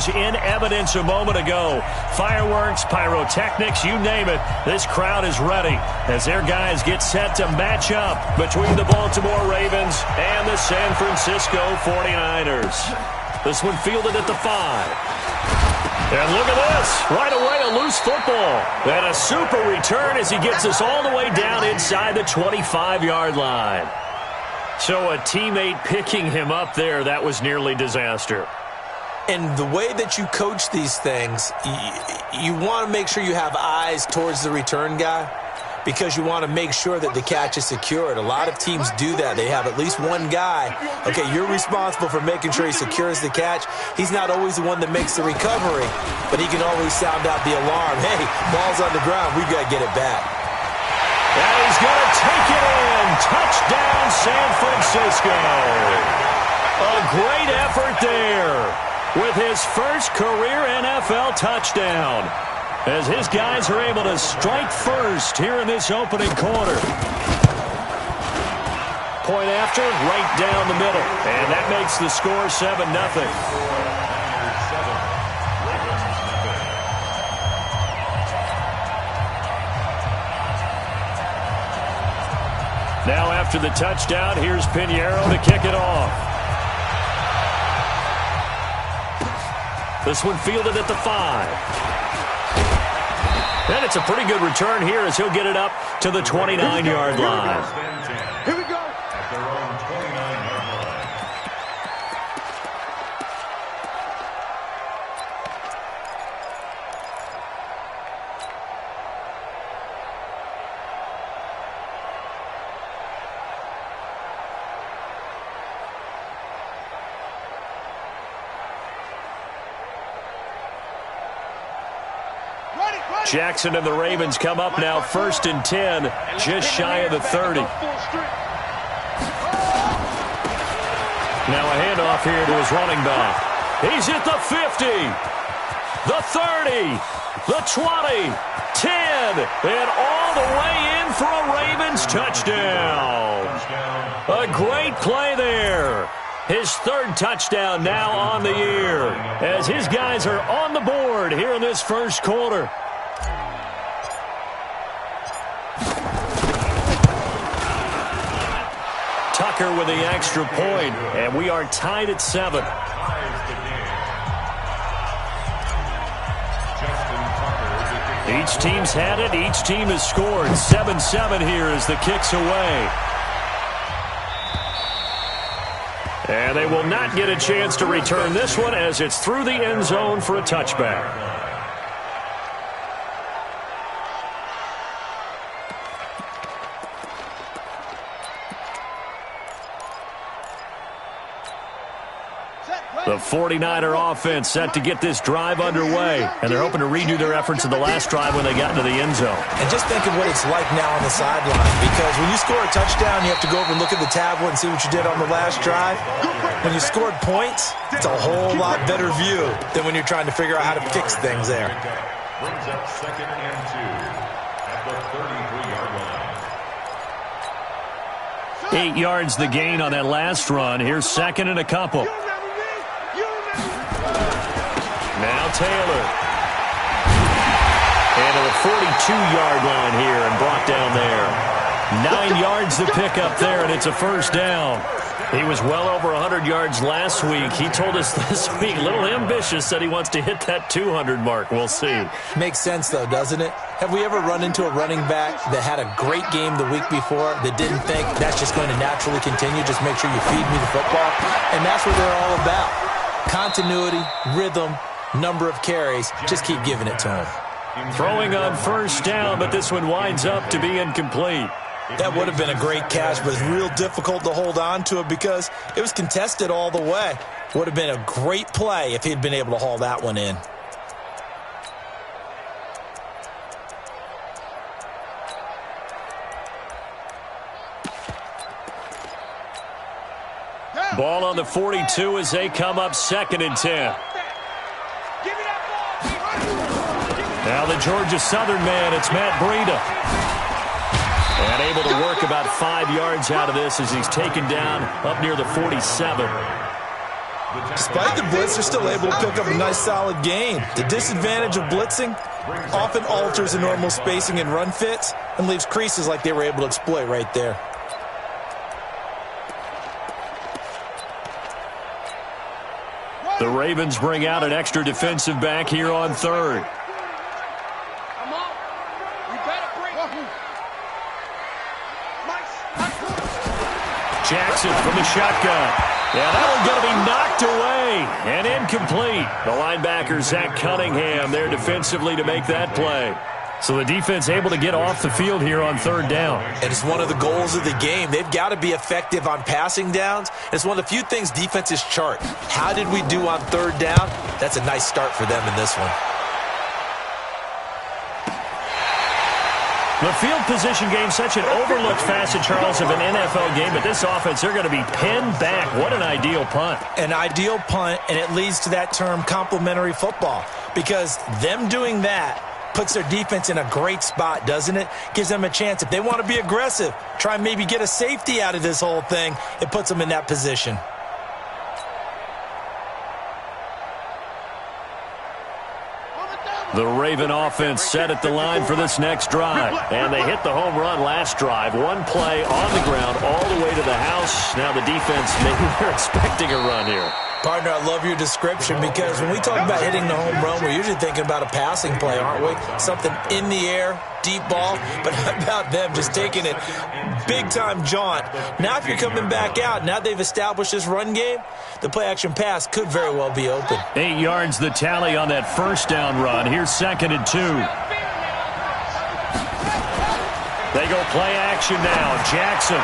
in evidence a moment ago. Fireworks, pyrotechnics, you name it. This crowd is ready as their guys get set to match up between the Baltimore Ravens and the San Francisco 49ers. This one fielded at the 5. And look at this. Right away, a loose football. And a super return as he gets us all the way down inside the 25-yard line. So a teammate picking him up there, that was nearly disaster. And the way that you coach these things, you want to make sure you have eyes towards the return guy because you want to make sure that the catch is secured. A lot of teams do that. They have at least one guy. Okay, you're responsible for making sure he secures the catch. He's not always the one that makes the recovery, but he can always sound out the alarm. Hey, ball's on the ground. We got to get it back. And he's going to take it in. Touchdown, San Francisco. A great effort there with his first career NFL touchdown, as his guys are able to strike first here in this opening quarter. Point after, right down the middle. And that makes the score 7-0. Now after the touchdown, here's Pinheiro to kick it off. This one fielded at the 5. And it's a pretty good return here as he'll get it up to the 29-yard line. Here we go. At their own 29-yard line. Jackson and the Ravens come up now 1st and 10, just shy of the 30. Now a handoff here to his running back. He's at the 50, the 30, the 20, 10, and all the way in for a Ravens touchdown. A great play there. His 3rd touchdown now on the year as his guys are on the board here in this first quarter. Tucker with the extra point, and we are tied at 7. Each team's had it. Each team has scored. 7-7 here as the kick's away. And they will not get a chance to return this one as it's through the end zone for a touchback. The 49er offense set to get this drive underway, and they're hoping to redo their efforts in the last drive when they got into the end zone. And just think of what it's like now on the sideline, because when you score a touchdown, you have to go over and look at the tablet and see what you did on the last drive. When you scored points, it's a whole lot better view than when you're trying to figure out how to fix things there. Brings up 2nd and 2 at the 33-yard line. 8 yards the gain on that last run. Here's 2nd and a couple. Now Taylor. And to the 42-yard line here and brought down there. 9 yards to pick up there, and it's a first down. He was well over 100 yards last week. He told us this week, a little ambitious, said he wants to hit that 200 mark. We'll see. Makes sense, though, doesn't it? Have we ever run into a running back that had a great game the week before that didn't think that's just going to naturally continue? Just make sure you feed me the football. And that's what they're all about. Continuity, rhythm, number of carries. Just keep giving it to him. Throwing on first down, but this one winds up to be incomplete. That would have been a great catch, but it's real difficult to hold on to it because it was contested all the way. Would have been a great play if he'd been able to haul that one in. Ball on the 42 as they come up 2nd and 10. Now the Georgia Southern man, it's Matt Breida. And able to work about 5 yards out of this as he's taken down up near the 47. Despite the blitz, they're still able to pick up a nice solid gain. The disadvantage of blitzing often alters the normal spacing and run fits and leaves creases like they were able to exploit right there. The Ravens bring out an extra defensive back here on third. Jackson from the shotgun. Yeah, that one's going to be knocked away and incomplete. The linebacker, Zach Cunningham, there defensively to make that play. So the defense able to get off the field here on third down. And it's one of the goals of the game. They've got to be effective on passing downs. It's one of the few things defenses chart. How did we do on third down? That's a nice start for them in this one. The field position game, such an overlooked facet, Charles, of an NFL game. But this offense, they're going to be pinned back. What an ideal punt. An ideal punt, and it leads to that term complementary football. Because them doing that puts their defense in a great spot, doesn't it? Gives them a chance. If they want to be aggressive, try and maybe get a safety out of this whole thing, it puts them in that position. The Raven offense set at the line for this next drive. And they hit the home run last drive. One play on the ground all the way to the house. Now the defense, maybe they're expecting a run here. Partner, I love your description because when we talk about hitting the home run, we're usually thinking about a passing play, aren't we? Something in the air, deep ball. But how about them just taking it big-time jaunt? Now if you're coming back out, now they've established this run game, the play-action pass could very well be open. 8 yards the tally on that first down run. Here's 2nd and 2. They go play action now. Jackson.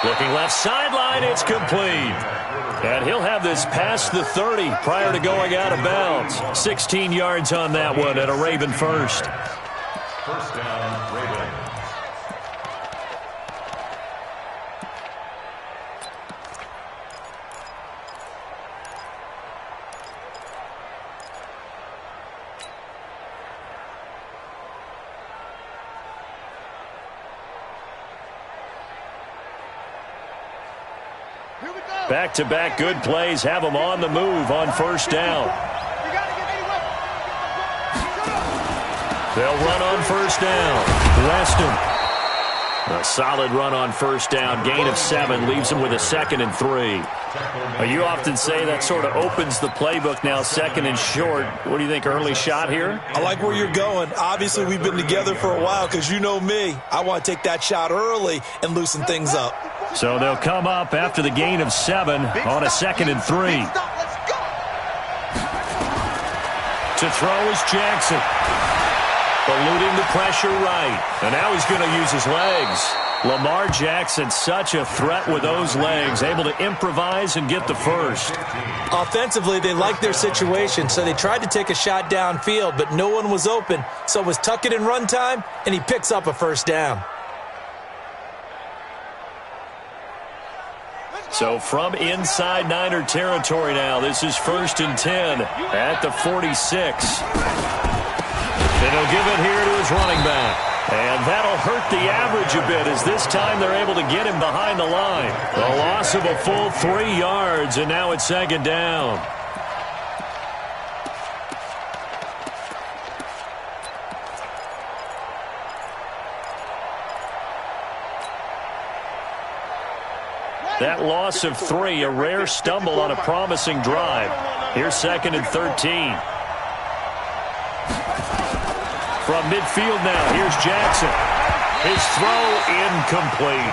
Looking left sideline, it's complete. And he'll have this past the 30 prior to going out of bounds. 16 yards on that one at a Raven first. First down, Ravens. Back-to-back good plays have them on the move on first down. They'll run on first down. Weston. A solid run on first down. Gain of 7 leaves them with a 2nd and 3. You often say that sort of opens the playbook now, 2nd and short. What do you think, early shot here? I like where you're going. Obviously, we've been together for a while because you know me. I want to take that shot early and loosen things up. So they'll come up after the gain of 7 on a 2nd and 3. To throw is Jackson. Eluding the pressure right. And now he's going to use his legs. Lamar Jackson, such a threat with those legs, able to improvise and get the first. Offensively, they liked their situation, so they tried to take a shot downfield, but no one was open. So it was tuck it in run time, and he picks up a first down. So from inside Niner territory now, this is 1st and 10 at the 46. And he'll give it here to his running back. And that'll hurt the average a bit as this time they're able to get him behind the line. A loss of a full 3 yards, and now it's 2nd down. That loss of 3, a rare stumble on a promising drive. Here's 2nd and 13. From midfield now, here's Jackson. His throw incomplete.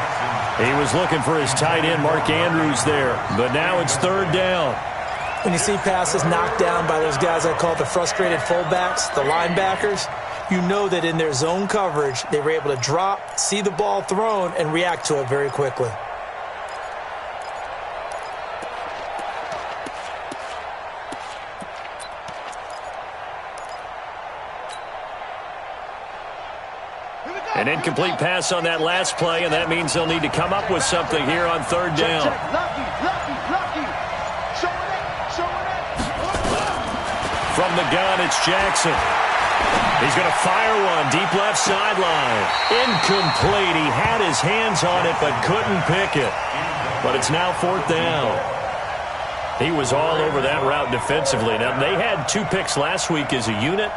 He was looking for his tight end, Mark Andrews, there. But now it's 3rd down. When you see passes knocked down by those guys I call the frustrated fullbacks, the linebackers, you know that in their zone coverage, they were able to drop, see the ball thrown, and react to it very quickly. An incomplete pass on that last play, and that means they'll need to come up with something here on 3rd down. From the gun, it's Jackson. He's going to fire one deep left sideline. Incomplete. He had his hands on it but couldn't pick it. But it's now 4th down. He was all over that route defensively. Now, they had 2 picks last week as a unit.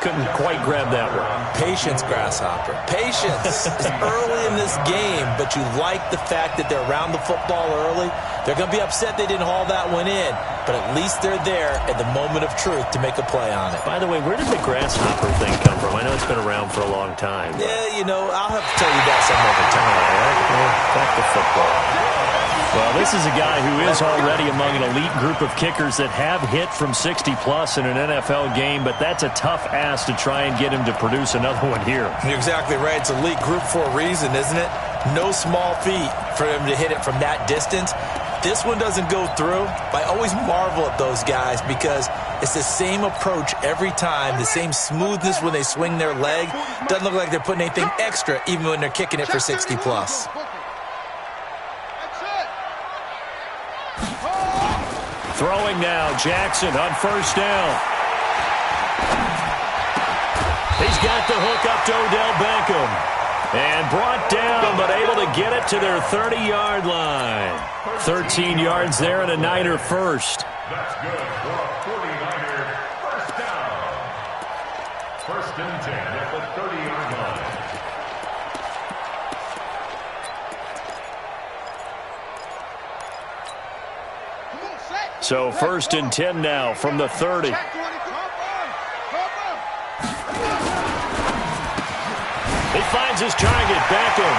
Couldn't quite grab that one. Patience, Grasshopper. Patience is early in this game, but you like the fact that they're around the football early. They're going to be upset they didn't haul that one in, but at least they're there at the moment of truth to make a play on it. By the way, where did the Grasshopper thing come from? I know it's been around for a long time. Yeah, you know, I'll have to tell you that some other time. All right, back to football. Well, this is a guy who is already among an elite group of kickers that have hit from 60-plus in an NFL game, but that's a tough ask to try and get him to produce another one here. You're exactly right. It's elite group for a reason, isn't it? No small feat for him to hit it from that distance. This one doesn't go through. I always marvel at those guys because it's the same approach every time, the same smoothness when they swing their leg. Doesn't look like they're putting anything extra even when they're kicking it for 60-plus. Throwing now, Jackson on first down. He's got the hook up to Odell Beckham. And brought down, but able to get it to their 30-yard line. 13 yards there and a Niner first. That's good for a 49er first down. First and 10 at the 30-yard line. So first and 10 now from the 30. He finds his target, Beckham.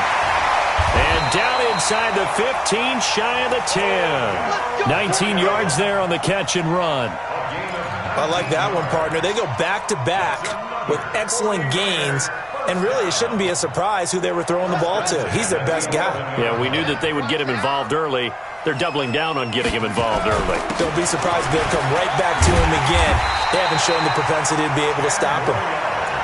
And down inside the 15, shy of the 10. 19 yards there on the catch and run. I like that one, partner. They go back-to-back with excellent gains. And really, it shouldn't be a surprise who they were throwing the ball to. He's their best guy. Yeah, we knew that they would get him involved early. They're doubling down on getting him involved early. Don't be surprised if they'll come right back to him again. They haven't shown the propensity to be able to stop him.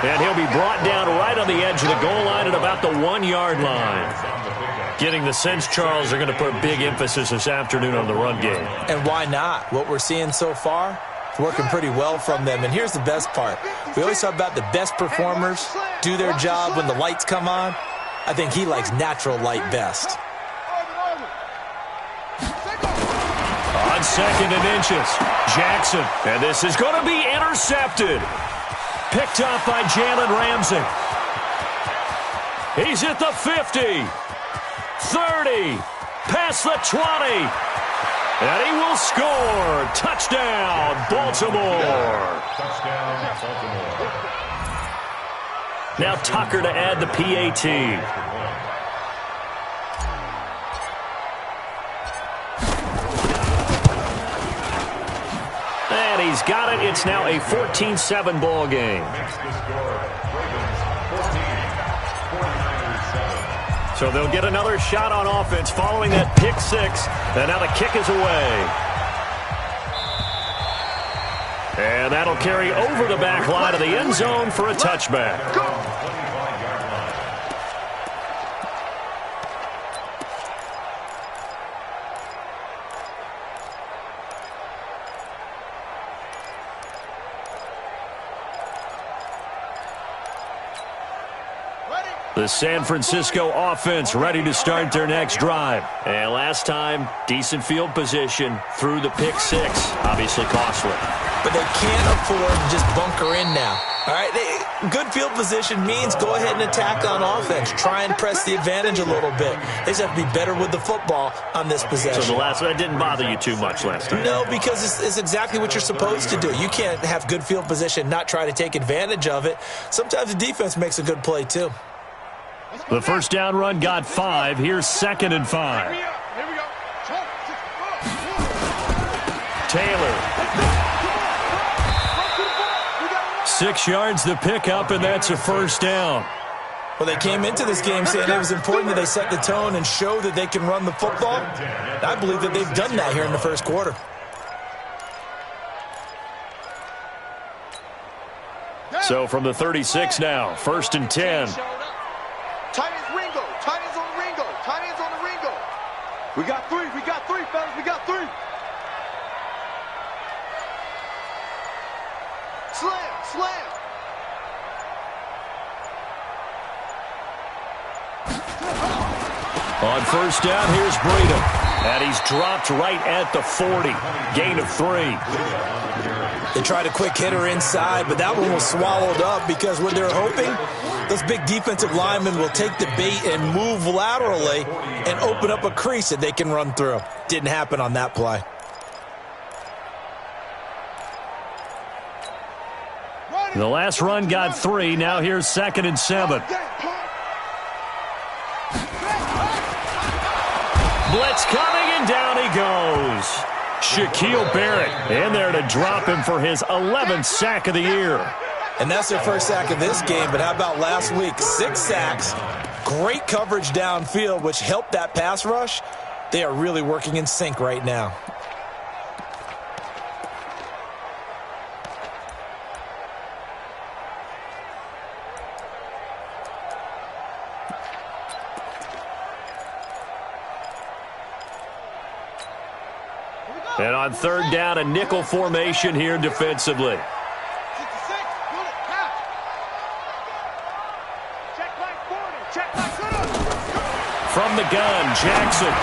And he'll be brought down right on the edge of the goal line at about the 1-yard line. Getting the sense, Charles, they're going to put a big emphasis this afternoon on the run game. And why not? What we're seeing so far, it's working pretty well from them. And here's the best part. We always talk about the best performers do their job when the lights come on. I think he likes natural light best. On second and inches, Jackson. And this is going to be intercepted. Picked up by Jalen Ramsey. He's at the 50, 30, past the 20. And he will score. Touchdown, Baltimore. Touchdown, Baltimore. Now Tucker to add the PAT. And he's got it. It's now a 14-7 ball game. Makes the score. Ravens 14, 49ers 7. So they'll get another shot on offense following that pick six. And now the kick is away. And that'll carry over the back line of the end zone for a touchback. The San Francisco offense ready to start their next drive. And last time, decent field position through the pick six. Obviously costly. But they can't afford to just bunker in now. All right, good field position means go ahead and attack on offense. Try and press the advantage a little bit. They just have to be better with the football on this possession. So the last one didn't bother you too much last time? No, because it's exactly what you're supposed to do. You can't have good field position, not try to take advantage of it. Sometimes the defense makes a good play, too. The first down run got 5. Here's 2nd and 5. Taylor. 6 yards the pickup, and that's a first down. Well, they came into this game saying it was important that they set the tone and show that they can run the football. I believe that they've done that here in the first quarter. So from the 36 now, 1st and 10. Tight ends Ringo. Tight ends on the Ringo. Tight ends on the Ringo. We got three, fellas. We got 3. Slam. On first down, here's Breida. And he's dropped right at the 40. Gain of 3. They tried a quick hitter inside, but that one was swallowed up because what they're hoping, those big defensive linemen will take the bait and move laterally and open up a crease that they can run through. Didn't happen on that play. The last run got 3. Now here's 2nd and 7. Blitz coming, and down he goes. Shaquille Barrett in there to drop him for his 11th sack of the year. And that's their first sack of this game, but how about last week? 6 sacks, great coverage downfield, which helped that pass rush. They are really working in sync right now. And on 3rd down, a nickel formation here defensively. From the gun, Jackson.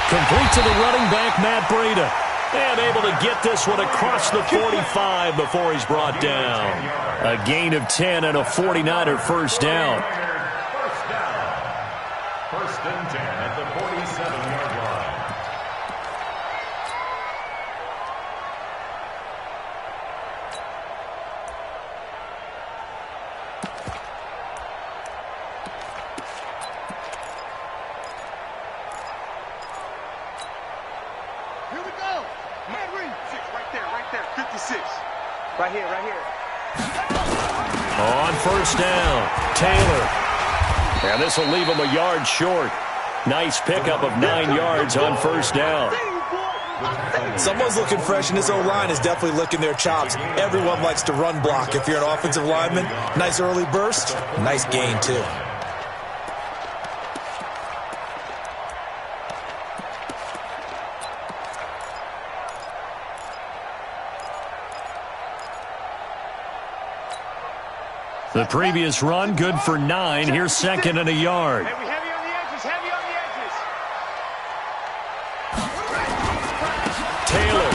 Complete to the running back, Matt Breida. And able to get this one across the 45 before he's brought down. A gain of 10 and a 49er first down. First and 10 at the 47-yard line. Here we go. Man, right there. 56. Right here. On first down, Taylor. And this will leave him a yard short. Nice pickup of 9 yards on first down. Someone's looking fresh, and this O-line is definitely licking their chops. Everyone likes to run block. If you're an offensive lineman, nice early burst, nice gain too. The previous run, good for 9. Here's 2nd and a yard. Heavy on the edges. Taylor.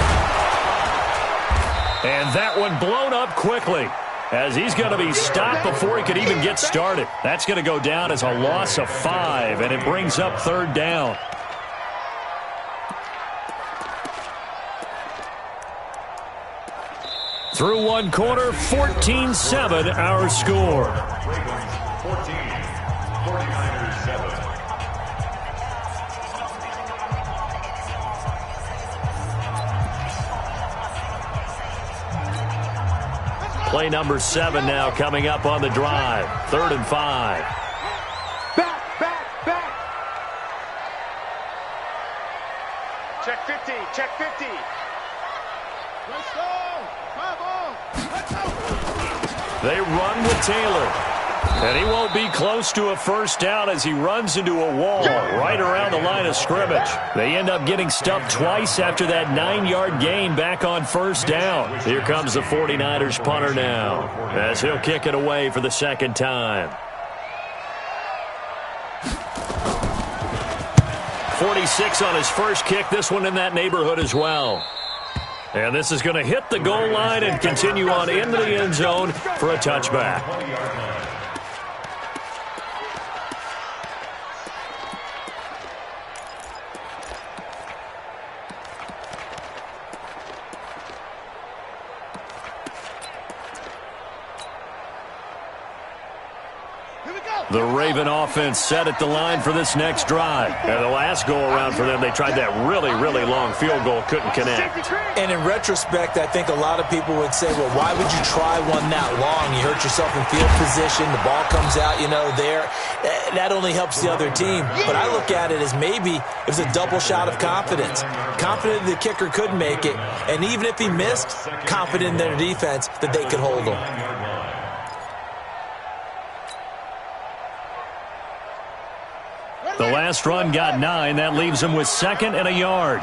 And that one blown up quickly as he's going to be stopped before he could even get started. That's going to go down as a loss of 5, and it brings up 3rd down. Through one quarter, 14-7 our score. Ravens 14, 49ers 7. Play number 7 now coming up on the drive. 3rd and 5. Back. Check 50. Let's go. They run with Taylor. And he won't be close to a first down as he runs into a wall right around the line of scrimmage. They end up getting stuffed twice after that 9-yard gain back on first down. Here comes the 49ers punter now as he'll kick it away for the 2nd time. 46 on his first kick. This one in that neighborhood as well. And this is going to hit the goal line and continue on into the end zone for a touchback. The Raven offense set at the line for this next drive. And the last go-around for them, they tried that really, really long field goal, couldn't connect. And in retrospect, I think a lot of people would say, well, why would you try one that long? You hurt yourself in field position. The ball comes out, there. That only helps the other team. But I look at it as maybe it was a double shot of confidence. Confident the kicker could make it. And even if he missed, confident in their defense that they could hold him. The last run got 9. That leaves him with 2nd and a yard.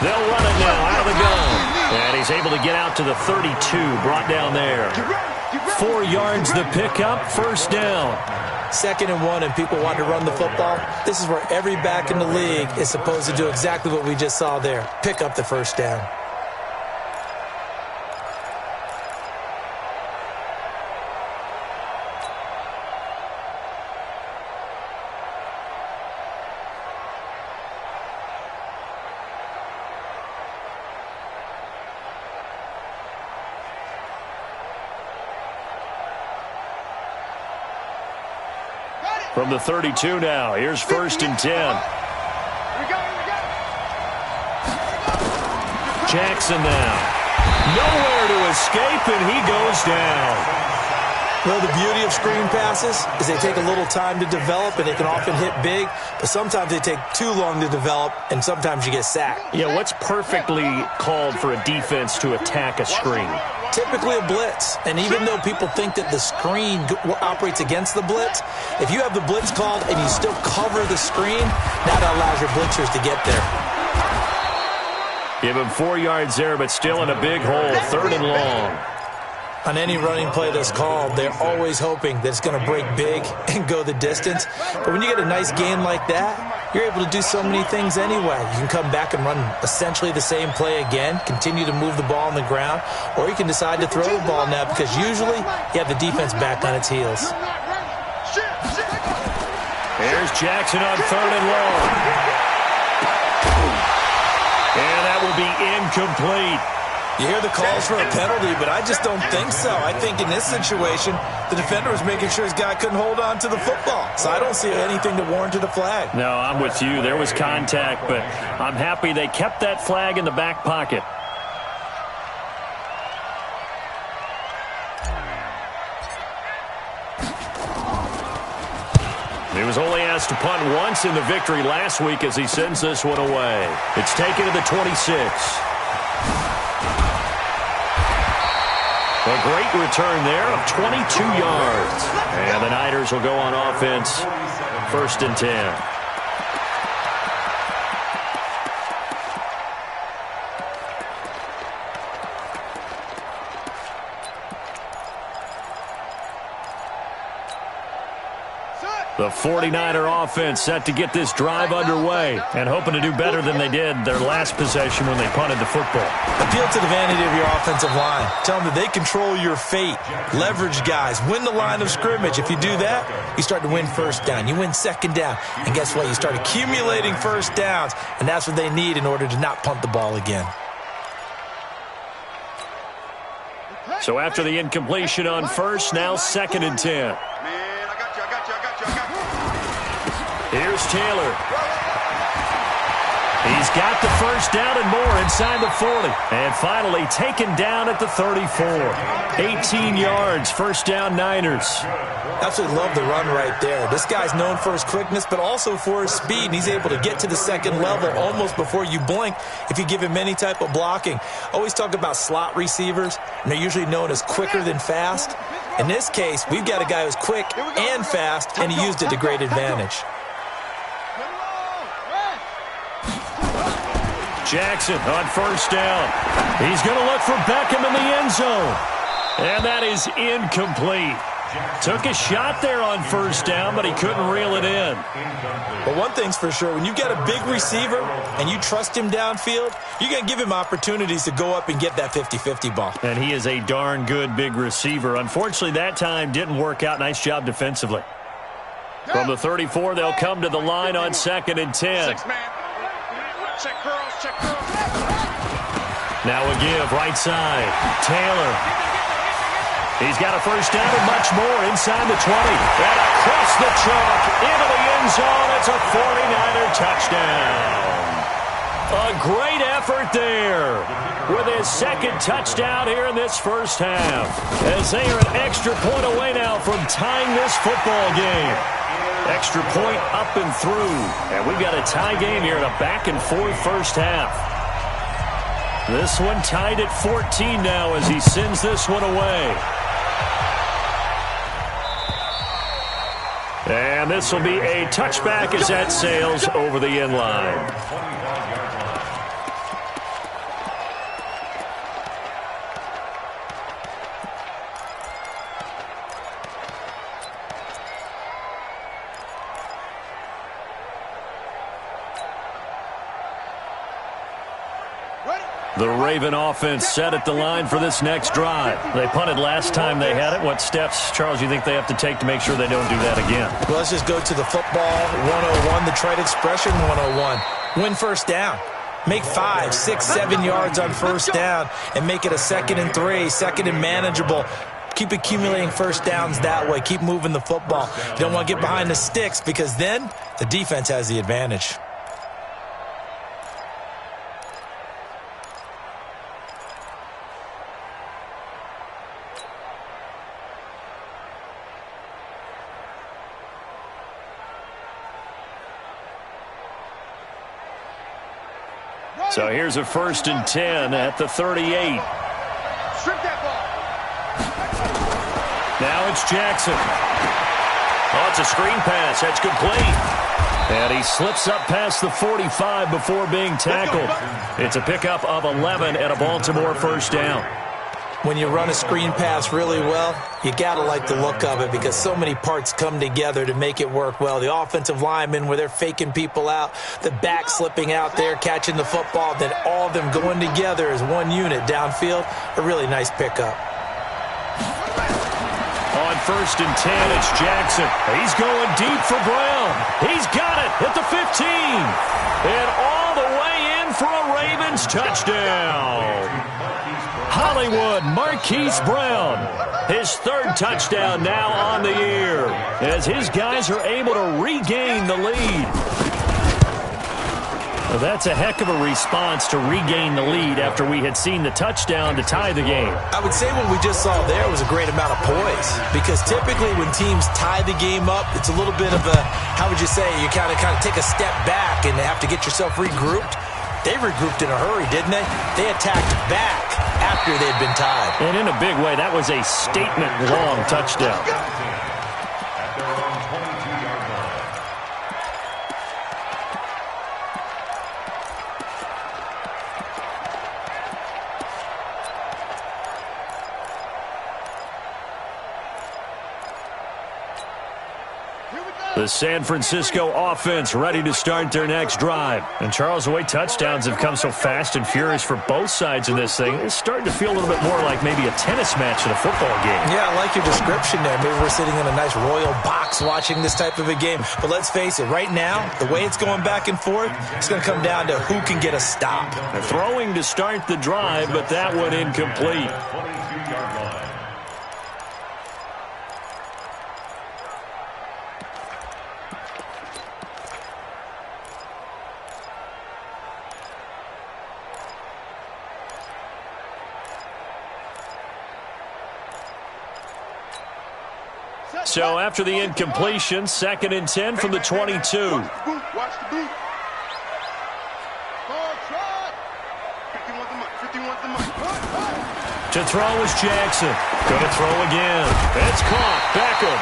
They'll run it now out of the gun. And he's able to get out to the 32, brought down there. 4 yards the pickup, first down. 2nd and 1, and people want to run the football. This is where every back in the league is supposed to do exactly what we just saw there. Pick up the first down. From the 32 now, here's 1st and 10. Jackson now. Nowhere to escape, and he goes down. Well, the beauty of screen passes is they take a little time to develop, and they can often hit big, but sometimes they take too long to develop, and sometimes you get sacked. Yeah, what's perfectly called for a defense to attack a screen? Typically a blitz, and even though people think that the screen operates against the blitz, if you have the blitz called and you still cover the screen, that allows your blitzers to get there. Give him 4 yards there, but still in a big hole, 3rd and long. On any running play that's called, they're always hoping that it's going to break big and go the distance. But when you get a nice gain like that, you're able to do so many things anyway. You can come back and run essentially the same play again, continue to move the ball on the ground, or you can decide to throw the ball now because usually you have the defense back on its heels. Here's Jackson on 3rd and long. And that will be incomplete. You hear the calls for a penalty, but I just don't think so. I think in this situation, the defender was making sure his guy couldn't hold on to the football. So I don't see anything to warrant a flag. No, I'm with you. There was contact, but I'm happy they kept that flag in the back pocket. He was only asked to punt once in the victory last week as he sends this one away. It's taken to the 26. A great return there of 22 yards. And the Niners will go on offense, 1st and 10. The 49er offense set to get this drive underway and hoping to do better than they did their last possession when they punted the football. Appeal to the vanity of your offensive line. Tell them that they control your fate. Leverage guys. Win the line of scrimmage. If you do that, you start to win 1st down. You win 2nd down. And guess what? You start accumulating 1st downs. And that's what they need in order to not punt the ball again. So after the incompletion on 1st, now 2nd and 10. Here's Taylor. He's got the 1st down and more inside the 40. And finally taken down at the 34. 18 yards, 1st down Niners. Absolutely love the run right there. This guy's known for his quickness, but also for his speed. And he's able to get to the 2nd level almost before you blink if you give him any type of blocking. Always talk about slot receivers, and they're usually known as quicker than fast. In this case, we've got a guy who's quick and fast, and he used it to great advantage. Jackson on 1st down. He's going to look for Beckham in the end zone. And that is incomplete. Took a shot there on 1st down, but he couldn't reel it in. But one thing's for sure, when you've got a big receiver and you trust him downfield, you're going to give him opportunities to go up and get that 50-50 ball. And he is a darn good big receiver. Unfortunately, that time didn't work out. Nice job defensively. From the 34, they'll come to the line on 2nd and 10. Check girls, check girls. Now a give, right side. Taylor. He's got a 1st down and much more inside the 20. And across the chalk, into the end zone. It's a 49er touchdown. A great effort there with his 2nd touchdown here in this 1st half. As they are an extra point away now from tying this football game. Extra point up and through. And we've got a tie game here in a back-and-forth 1st half. This one tied at 14 now as he sends this one away. And this will be a touchback as that sails over the end line. The Raven offense set at the line for this next drive. They punted last time they had it. What steps, Charles, you think they have to take to make sure they don't do that again? Well, let's just go to the football 101, the trade expression 101. Win first down. Make 5, 6, 7 yards on first down and make it a 2nd and 3, 2nd and manageable. Keep accumulating first downs that way. Keep moving the football. You don't want to get behind the sticks because then the defense has the advantage. So here's a 1st and 10 at the 38. Strip that ball. Now it's Jackson. Oh, it's a screen pass. That's complete. And he slips up past the 45 before being tackled. It's a pickup of 11 and a Baltimore first down. When you run a screen pass really well, you got to like the look of it because so many parts come together to make it work well. The offensive linemen where they're faking people out, the back slipping out there, catching the football, then all of them going together as one unit downfield. A really nice pickup. On 1st and 10, it's Jackson. He's going deep for Brown. He's got it at the 15. And all the way in for a Ravens touchdown. Hollywood Marquise Brown, his 3rd touchdown now on the year as his guys are able to regain the lead. Well, that's a heck of a response to regain the lead after we had seen the touchdown to tie the game. I would say what we just saw there was a great amount of poise because typically when teams tie the game up, it's a little bit of a, how would you say, you kind of take a step back and have to get yourself regrouped. They regrouped in a hurry, didn't they? They attacked back after they'd been tied. And in a big way, that was a statement-long touchdown. At their own 22-yard line. The San Francisco offense ready to start their next drive. And Charles, the way touchdowns have come so fast and furious for both sides of this thing, it's starting to feel a little bit more like maybe a tennis match in a football game. Yeah, I like your description there. Maybe we're sitting in a nice royal box watching this type of a game. But let's face it, right now, the way it's going back and forth, it's going to come down to who can get a stop. They're throwing to start the drive, but that one incomplete. 22-yard line. So after the incompletion, 2nd and 10 from the 22. Watch the boot. Ball try. 51 the mic. 51 the mic. To throw is Jackson. Going to throw again. It's caught. Beckham.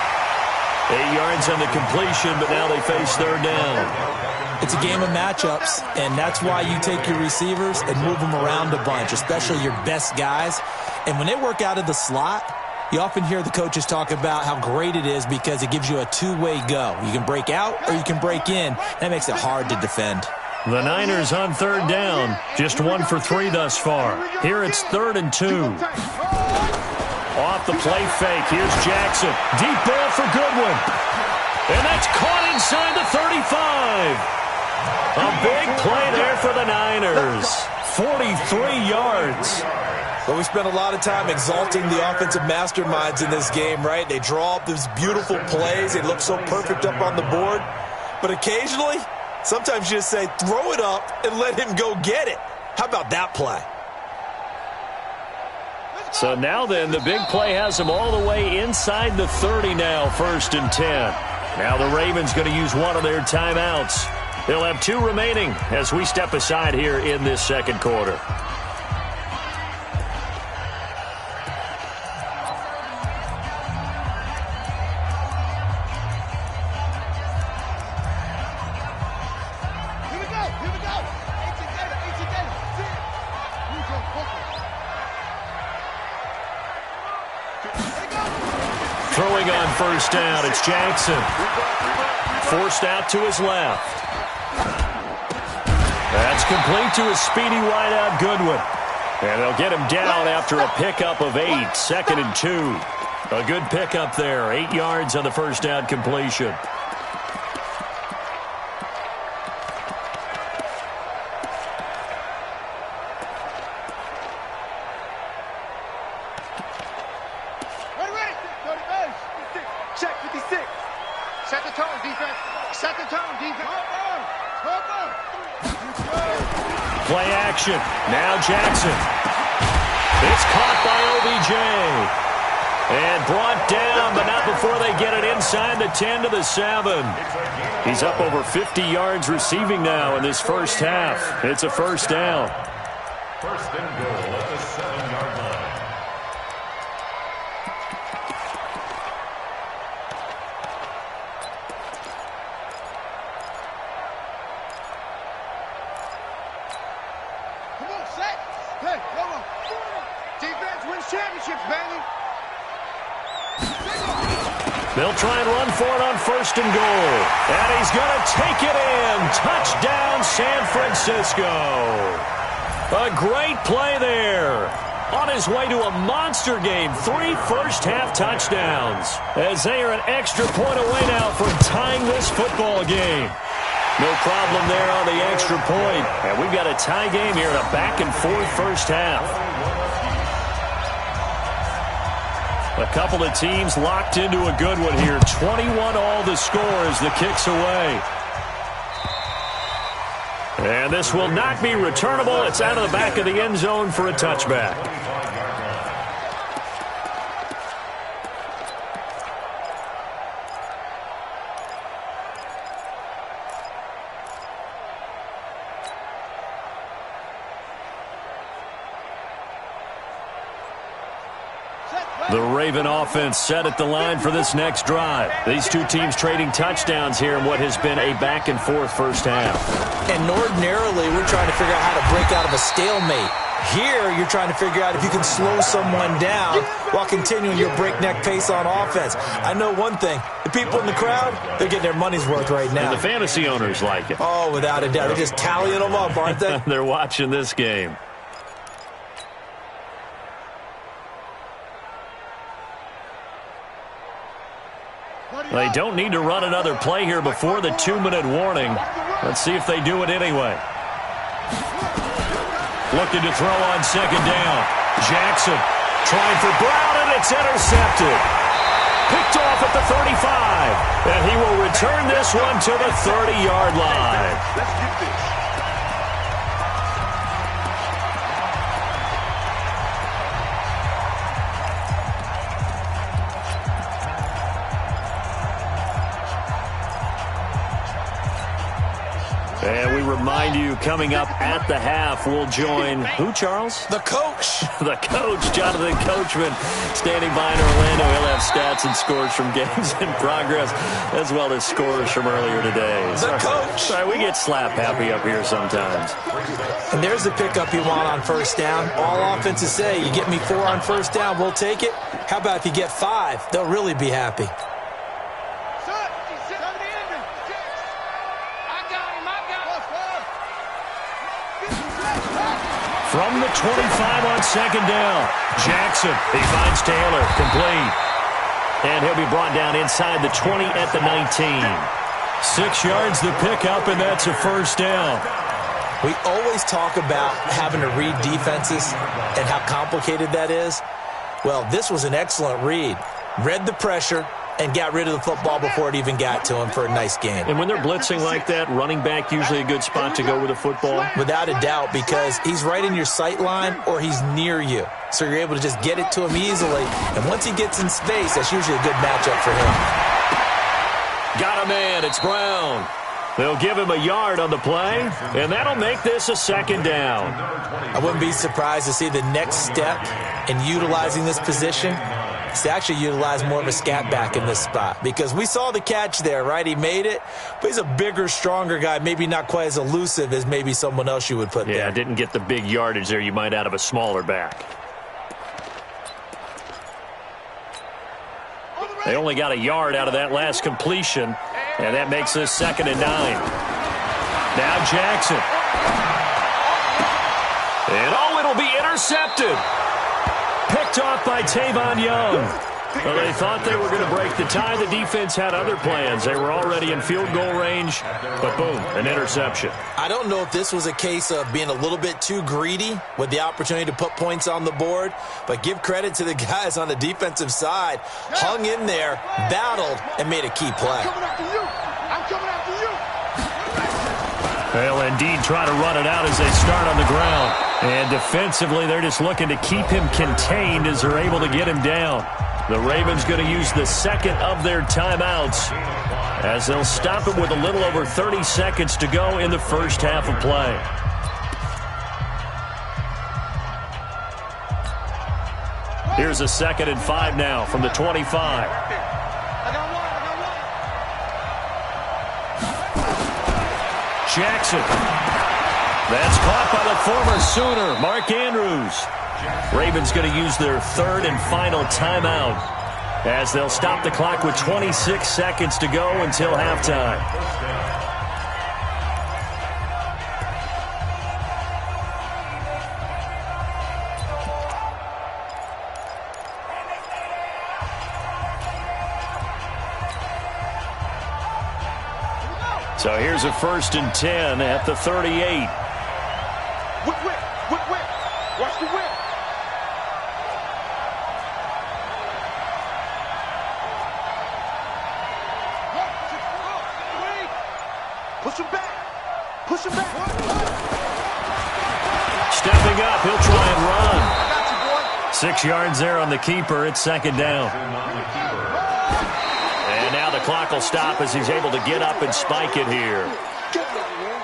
8 yards on the completion, but now they face 3rd down. It's a game of matchups, and that's why you take your receivers and move them around a bunch, especially your best guys. And when they work out of the slot, you often hear the coaches talk about how great it is because it gives you a two-way go. You can break out or you can break in. That makes it hard to defend. The Niners on 3rd down. Just 1 for 3 thus far. Here it's 3rd and 2. Off the play fake. Here's Jackson. Deep ball for Goodwin. And that's caught inside the 35. A big play there for the Niners. 43 yards. But we spent a lot of time exalting the offensive masterminds in this game, right? They draw up these beautiful plays. They look so perfect up on the board. But occasionally, sometimes you just say, throw it up and let him go get it. How about that play? So now then, the big play has them all the way inside the 30 now, 1st and 10. Now the Ravens going to use one of their timeouts. They'll have 2 remaining as we step aside here in this 2nd quarter. Throwing on 1st down, it's Jackson. Forced out to his left. That's complete to his speedy wideout Goodwin. And they'll get him down after a pickup of 8, 2nd and 2. A good pickup there, 8 yards on the first down completion. Check 56. Set the tone, defense. Set the tone, defense. Play action. Now Jackson. It's caught by OBJ. And brought down, but not before they get it inside the 10 to the 7. He's up over 50 yards receiving now in this first half. It's a first down. First and goal at the 7-yard line. Hey, come on. Defense wins championships, baby. They'll try and run for it on first and goal. And he's going to take it in. Touchdown, San Francisco. A great play there. On his way to a monster game, 3 first-half touchdowns. As they are an extra point away now from tying this football game. No problem there on the extra point. And we've got a tie game here in a back-and-forth first half. A couple of teams locked into a good one here. 21 all the score as the kick's away. And this will not be returnable. It's out of the back of the end zone for a touchback. The Raven offense set at the line for this next drive. These two teams trading touchdowns here in what has been a back-and-forth first half. And ordinarily, we're trying to figure out how to break out of a stalemate. Here, you're trying to figure out if you can slow someone down while continuing your breakneck pace on offense. I know one thing. The people in the crowd, they're getting their money's worth right now. And the fantasy owners like it. Oh, without a doubt. They're just tallying them up, aren't they? They're watching this game. They don't need to run another play here before the 2-minute warning. Let's see if they do it anyway. Looking to throw on second down. Jackson trying for Brown, and it's intercepted. Picked off at the 35. And he will return this one to the 30-yard line. Let's get this. And we remind you, coming up at the half, we'll join who, Charles? The coach. The coach, Jonathan Coachman, standing by in Orlando. He'll have stats and scores from games in progress, as well as scores from earlier today. The coach. Sorry, we get slap happy up here sometimes. And there's the pickup you want on first down. All offenses say, you get me 4 on first down, we'll take it. How about if you get 5? They'll really be happy. From the 25 on second down, Jackson, he finds Taylor, complete. And he'll be brought down inside the 20 at the 19. 6 yards the pickup, and that's a first down. We always talk about having to read defenses and how complicated that is. Well, this was an excellent read. Read the pressure and got rid of the football before it even got to him for a nice game. And when they're blitzing like that, running back usually a good spot to go with the football? Without a doubt, because he's right in your sight line or he's near you. So you're able to just get it to him easily. And once he gets in space, that's usually a good matchup for him. Got a man. It's Brown. They'll give him a yard on the play, and that'll make this a second down. I wouldn't be surprised to see the next step in utilizing this position is to actually utilize more of a scat back in this spot, because we saw the catch there, right? He made it, but he's a bigger, stronger guy, maybe not quite as elusive as maybe someone else you would put there. Yeah, didn't get the big yardage there you might out of a smaller back. They only got a yard out of that last completion, and that makes this 2nd and 9. Now Jackson. And it'll be intercepted. Picked off by Tavon Young. Well, they thought they were going to break the tie. The defense had other plans. They were already in field goal range, but boom, an interception. I don't know if this was a case of being a little bit too greedy with the opportunity to put points on the board, but give credit to the guys on the defensive side. Hung in there, battled, and made a key play. I'm coming after you. I'm coming after you. They'll indeed try to run it out as they start on the ground. And defensively, they're just looking to keep him contained as they're able to get him down. The Ravens going to use the second of their timeouts as they'll stop him with a little over 30 seconds to go in the first half of play. Here's a 2nd and 5 now from the 25. Jackson. That's caught by the former Sooner, Mark Andrews. Ravens going to use their 3rd and final timeout as they'll stop the clock with 26 seconds to go until halftime. So here's a 1st and 10 at the 38. Whip. Watch the whip. Push him back. Stepping up, he'll try and run. I got you, boy. 6 yards there on the keeper. It's 2nd down. And now the clock will stop as he's able to get up and spike it here. Get out, man.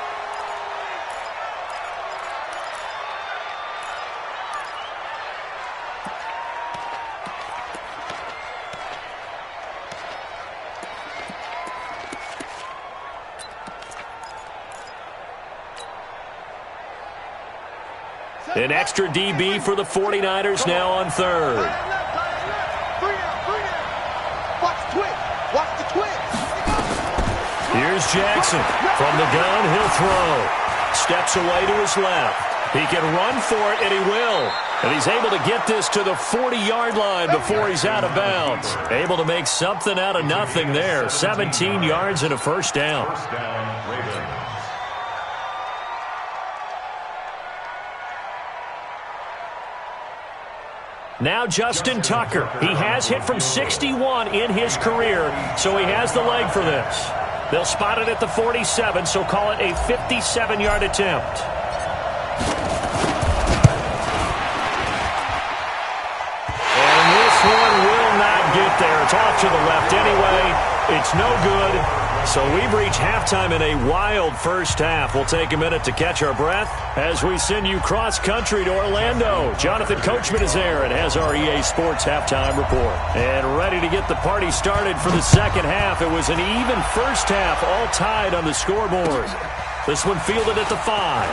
An extra DB for the 49ers now on 3rd. Watch the twist. Watch the twist. Here's Jackson. From the gun, he'll throw. Steps away to his left. He can run for it, and he will. And he's able to get this to the 40-yard line before he's out of bounds. Able to make something out of nothing there. 17 yards and a 1st down. First down, Ravens. Now Justin Tucker. He has hit from 61 in his career, so he has the leg for this. They'll spot it at the 47, so call it a 57-yard attempt. And this one will not get there. It's off to the left anyway. It's no good. So we've reached halftime in a wild first half. We'll take a minute to catch our breath as we send you cross-country to Orlando. Jonathan Coachman is there and has our EA Sports halftime report. And ready to get the party started for the second half. It was an even first half, all tied on the scoreboard. This one fielded at the 5.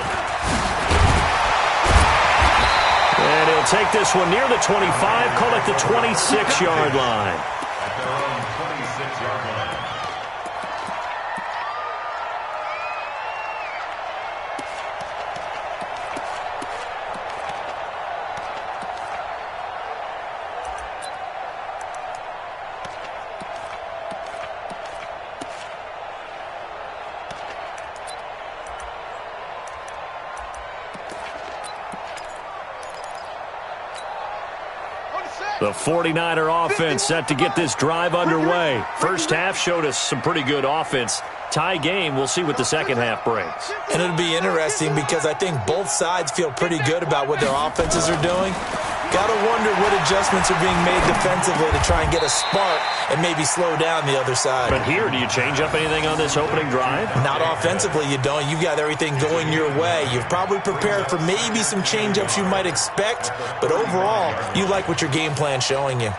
And he'll take this one near the 25, call it the 26-yard line. At their own 26-yard line. The 49er offense set to get this drive underway. First half showed us some pretty good offense. Tie game, we'll see what the second half brings. And it'll be interesting because I think both sides feel pretty good about what their offenses are doing. Got to wonder what adjustments are being made defensively to try and get a spark and maybe slow down the other side. But here, do you change up anything on this opening drive? Not offensively, you don't. You've got everything going your way. You've probably prepared for maybe some change-ups you might expect, but overall, you like what your game plan's showing you.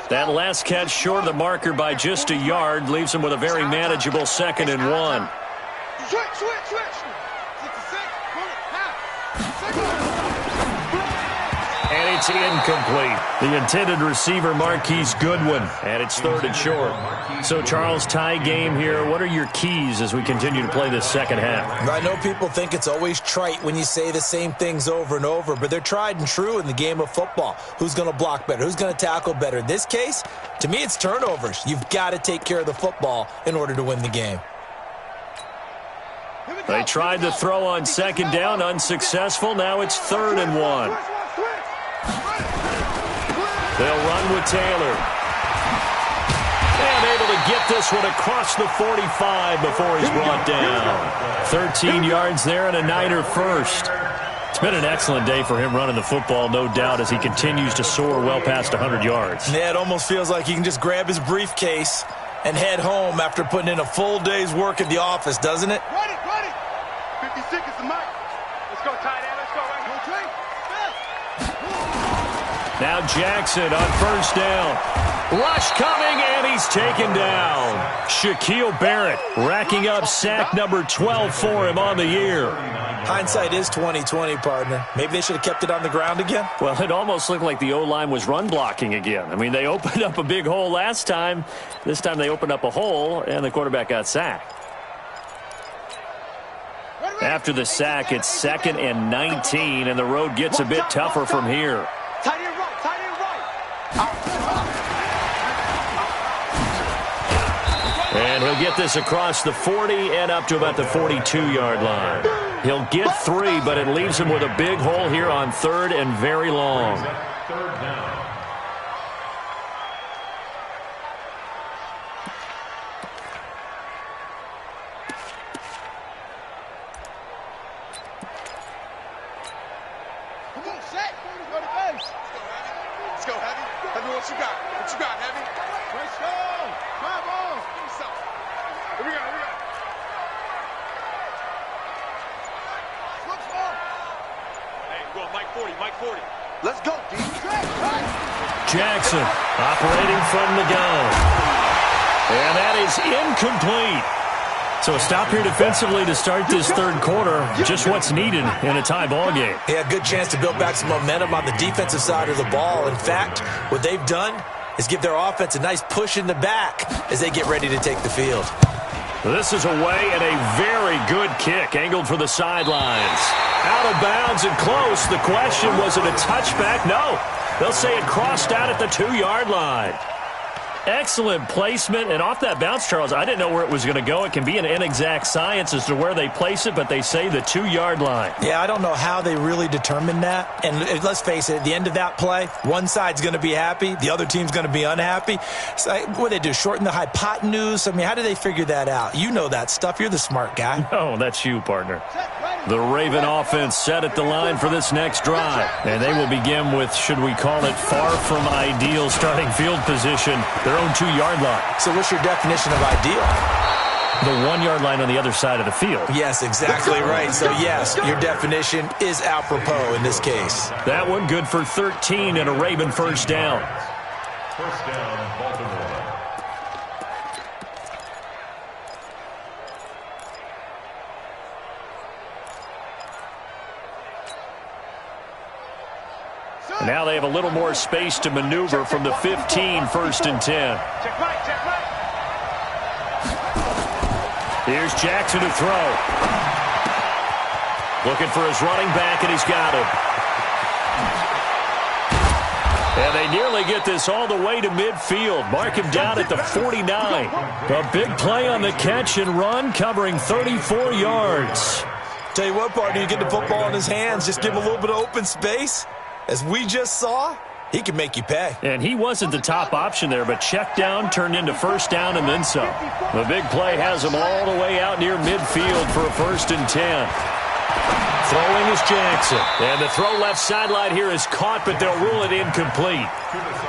That last catch short of the marker by just a yard leaves him with a very manageable 2nd and 1. And It's incomplete. The intended receiver, Marquise Goodwin, and it's 3rd and short. So, Charles, tie game here. What are your keys as we continue to play this second half? I know people think it's always trite when you say the same things over and over, but they're tried and true in the game of football. Who's going to block better? Who's going to tackle better? In this case, to me, it's turnovers. You've got to take care of the football in order to win the game. They tried to throw on 2nd down, unsuccessful. Now it's 3rd and 1. They'll run with Taylor. And able to get this one across the 45 before he's brought down. 13 yards there and a Niner first. It's been an excellent day for him running the football, no doubt, as he continues to soar well past 100 yards. Yeah, it almost feels like he can just grab his briefcase and head home after putting in a full day's work at the office, doesn't it? Ready. 56 is the mark. Let's go, tight end. Let's go right here. Now Jackson on 1st down. Rush coming, and he's taken down. Shaquille Barrett racking up sack number 12 for him on the year. Hindsight is 20/20, partner. Maybe they should have kept it on the ground again. Well, it almost looked like the O-line was run blocking again. I mean, they opened up a big hole last time. This time they opened up a hole, and the quarterback got sacked. After the sack, it's 2nd and 19, and the road gets a bit tougher from here. Tight end right. And he'll get this across the 40 and up to about the 42-yard line. He'll get 3, but it leaves him with a big hole here on 3rd and very long. 3rd down. Let's go, D. Jackson operating from the gun. And that is incomplete. So a stop here defensively to start this 3rd quarter. Just what's needed in a tie ball game. Yeah, good chance to build back some momentum on the defensive side of the ball. In fact, what they've done is give their offense a nice push in the back as they get ready to take the field. This is away and a very good kick angled for the sidelines. Out of bounds and close. The question, was it a touchback? No. They'll say it crossed out at the 2-yard line. Excellent placement, and off that bounce, Charles, I didn't know where it was going to go. It can be an inexact science as to where they place it, but they say the 2-yard line. Yeah, I don't know how they really determined that. And let's face it, at the end of that play, one side's going to be happy, the other team's going to be unhappy. So, what do they do, shorten the hypotenuse? I mean, how do they figure that out? You know that stuff. You're the smart guy. Oh, that's you, partner. The Raven offense set at the line for this next drive. And they will begin with, should we call it, far from ideal starting field position, their own 2-yard line. So what's your definition of ideal? The 1-yard line on the other side of the field. Yes, exactly right. So, yes, your definition is apropos in this case. That one good for 13 and a Raven 1st down. 1st down, Baltimore. Now they have a little more space to maneuver from the 15, 1st and 10. Check right. Here's Jackson to throw. Looking for his running back, and he's got him. And they nearly get this all the way to midfield. Mark him down at the 49. A big play on the catch and run, covering 34 yards. Tell you what, partner, you get the football in his hands, just give him a little bit of open space. As we just saw, he can make you pay. And he wasn't the top option there, but check down turned into 1st down and then some. The big play has him all the way out near midfield for a 1st and 10. Throwing is Jackson. And the throw left sideline here is caught, but they'll rule it incomplete.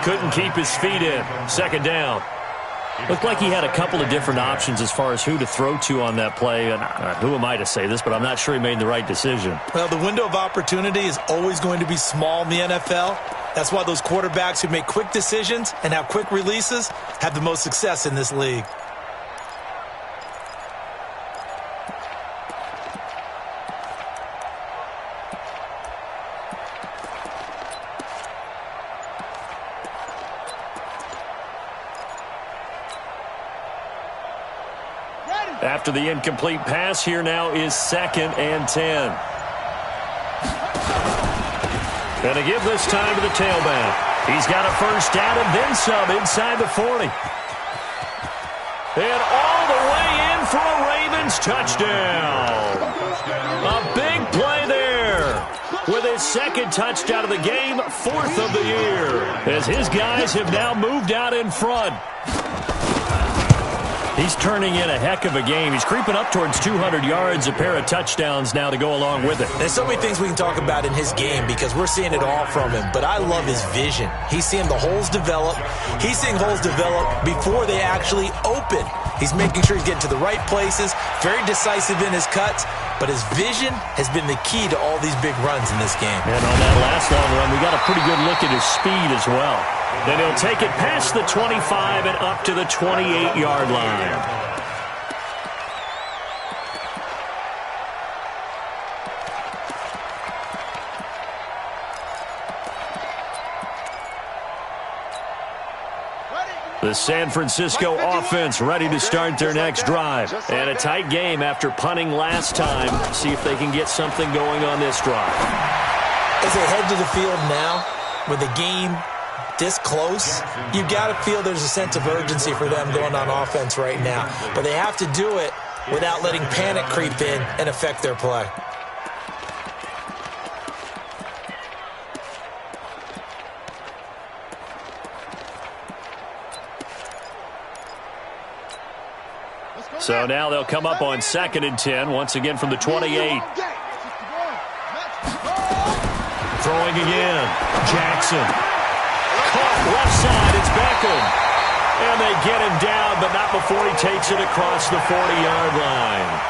Couldn't keep his feet in. 2nd down. Looked like he had a couple of different options as far as who to throw to on that play. And who am I to say this, but I'm not sure he made the right decision. Well, the window of opportunity is always going to be small in the NFL. That's why those quarterbacks who make quick decisions and have quick releases have the most success in this league. After the incomplete pass, here now is 2nd and 10. And to give this time to the tailback. He's got a first down and then some inside the 40. And all the way in for a Ravens touchdown. A big play there. With his 2nd touchdown of the game, 4th of the year. As his guys have now moved out in front. He's turning in a heck of a game. He's creeping up towards 200 yards, a pair of touchdowns now to go along with it. There's so many things we can talk about in his game because we're seeing it all from him. But I love his vision. He's seeing the holes develop. He's seeing holes develop before they actually open. He's making sure he's getting to the right places, very decisive in his cuts. But his vision has been the key to all these big runs in this game. And on that last long run, we got a pretty good look at his speed as well. Then he'll take it past the 25 and up to the 28-yard line. The San Francisco offense ready to start their next drive. And a tight game after punting last time. See if they can get something going on this drive. As they head to the field now, with the game this close, you've got to feel there's a sense of urgency for them going on offense right now. But they have to do it without letting panic creep in and affect their play. So now they'll come up on 2nd and 10, once again from the 28. Throwing again. Jackson. Caught left side. It's Beckham. And they get him down, but not before he takes it across the 40-yard line.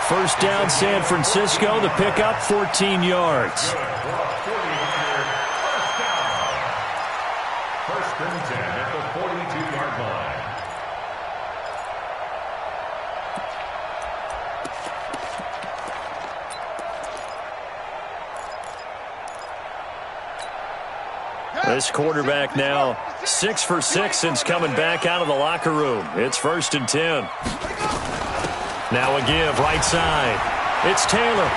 First down, San Francisco. The pickup, 14 yards. First and 10 at the 42-yard line. This quarterback now 6 for 6 since coming back out of the locker room. It's 1st and 10. Now a give right side. It's Taylor.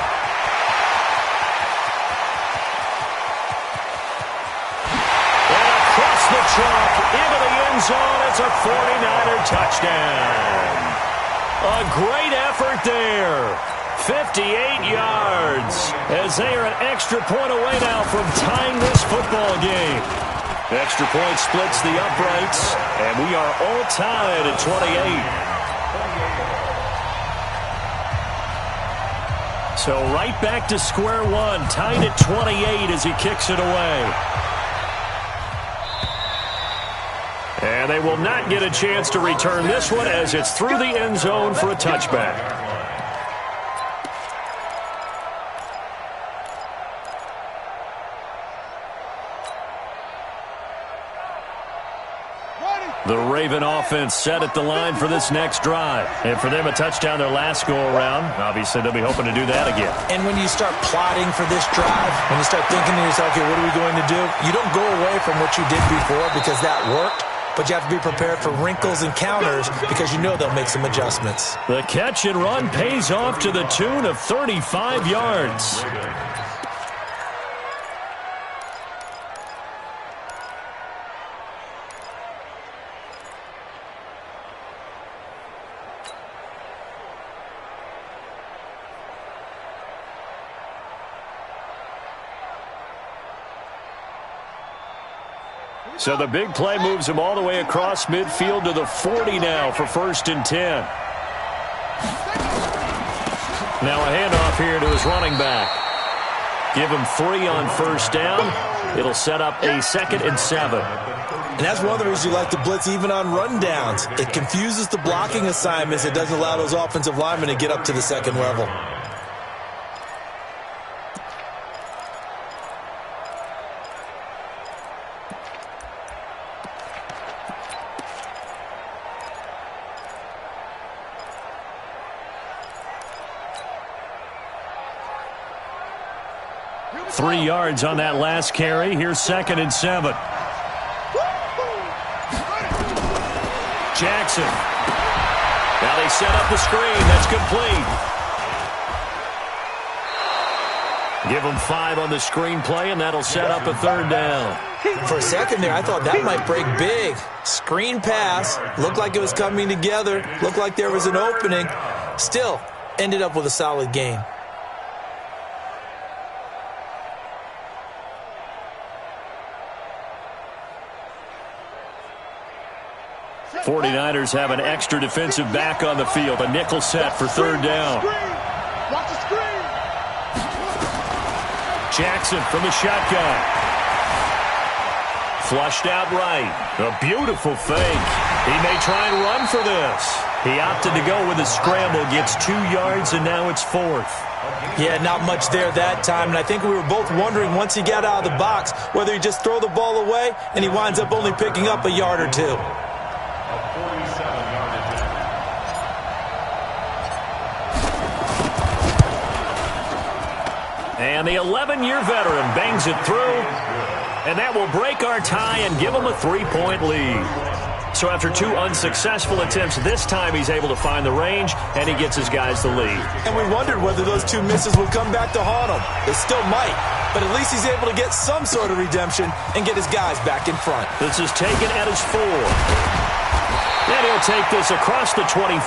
And across the chalk into the end zone. It's a 49er touchdown. A great effort there. 58 yards as they are an extra point away now from tying this football game. Extra point splits the uprights, and we are all tied at 28. So right back to square one, tied at 28 as he kicks it away. And they will not get a chance to return this one as it's through the end zone for a touchback. The Raven offense set at the line for this next drive. And for them, a touchdown their last go-around. Obviously, they'll be hoping to do that again. And when you start plotting for this drive, when you start thinking to yourself, okay, what are we going to do? You don't go away from what you did before because that worked. But you have to be prepared for wrinkles and counters because you know they'll make some adjustments. The catch and run pays off to the tune of 35 yards. So the big play moves him all the way across midfield to the 40 now for 1st and 10. Now a handoff here to his running back. Give him 3 on first down. It'll set up a 2nd and 7. And that's one of the reasons you like to blitz even on rundowns. It confuses the blocking assignments. It doesn't allow those offensive linemen to get up to the second level. Three yards on that last carry. Here's 2nd and 7. Jackson. Now they set up the screen. That's complete. Give them 5 on the screen play, and that'll set up a 3rd down. For a second there, I thought that might break big. Screen pass. Looked like it was coming together. Looked like there was an opening. Still, ended up with a solid gain. 49ers have an extra defensive back on the field. A nickel set for 3rd down. Watch the screen. Jackson from the shotgun. Flushed out right. A beautiful fake. He may try and run for this. He opted to go with a scramble, gets 2 yards, and now it's 4th. Yeah, not much there that time, and I think we were both wondering once he got out of the box whether he just throw the ball away and he winds up only picking up a yard or 2. A 47-yard attempt. And the 11-year veteran bangs it through, and that will break our tie and give him a 3-point lead. So after 2 unsuccessful attempts, this time he's able to find the range, and he gets his guys the lead. And we wondered whether those 2 misses would come back to haunt him. They still might, but at least he's able to get some sort of redemption and get his guys back in front. This is taken at his 4. And he'll take this across the 25,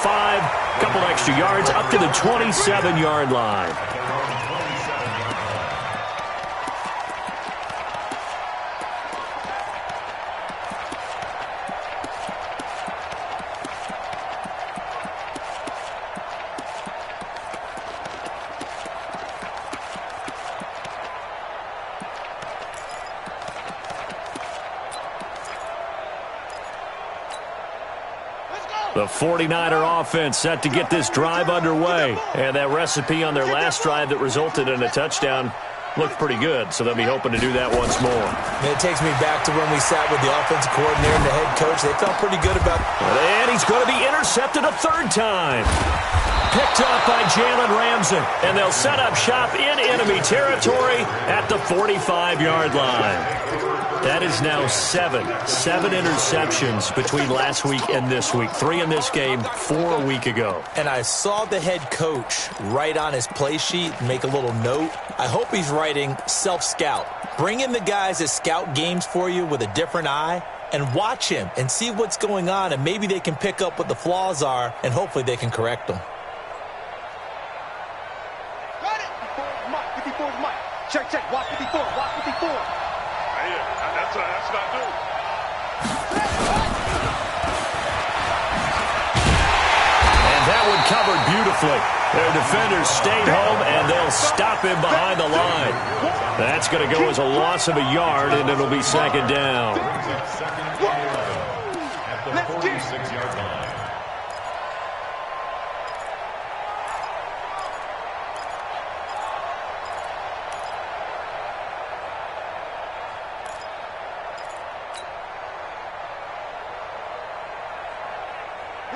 couple extra yards up to the 27-yard line. The 49er offense set to get this drive underway. And that recipe on their last drive that resulted in a touchdown looked pretty good, so they'll be hoping to do that once more. And it takes me back to when we sat with the offensive coordinator and the head coach. They felt pretty good about it. And he's going to be intercepted a 3rd time. Picked up by Jalen Ramsey. And they'll set up shop in enemy territory at the 45-yard line. That is now 7 interceptions between last week and this week. 3 in this game, 4 a week ago. And I saw the head coach write on his play sheet, make a little note. I hope he's writing self-scout. Bring in the guys that scout games for you with a different eye and watch him and see what's going on, and maybe they can pick up what the flaws are, and hopefully they can correct them. Got it. 54's Mike. Check, check. Watch 54. Watch 54. That's not new. And that one covered beautifully. Their defenders stayed home, and they'll stop him behind the line. That's going to go as a loss of a yard, and it'll be 2nd down. At the 46-yard line.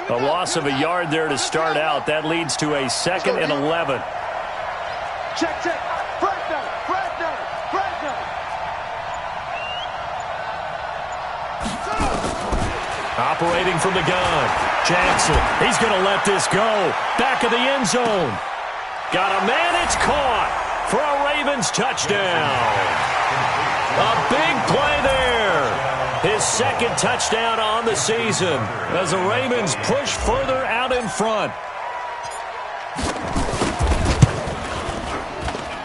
A loss of a yard there to start out. That leads to a 2nd and 11. Check, check. Fresno, Fresno, Fresno. Operating from the gun. Jackson, he's going to let this go. Back of the end zone. Got a man, it's caught for a Ravens touchdown. A big play there. His 2nd touchdown on the season as the Ravens push further out in front.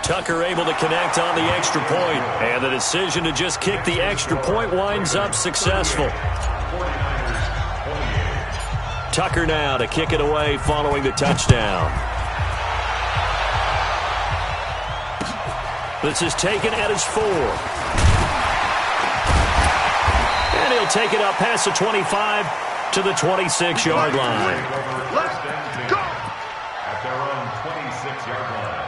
Tucker able to connect on the extra point, and the decision to just kick the extra point winds up successful. Tucker now to kick it away following the touchdown. This is taken at his 4. And he'll take it up past the 25 to the 26-yard line. Let's go. At their own 26-yard line.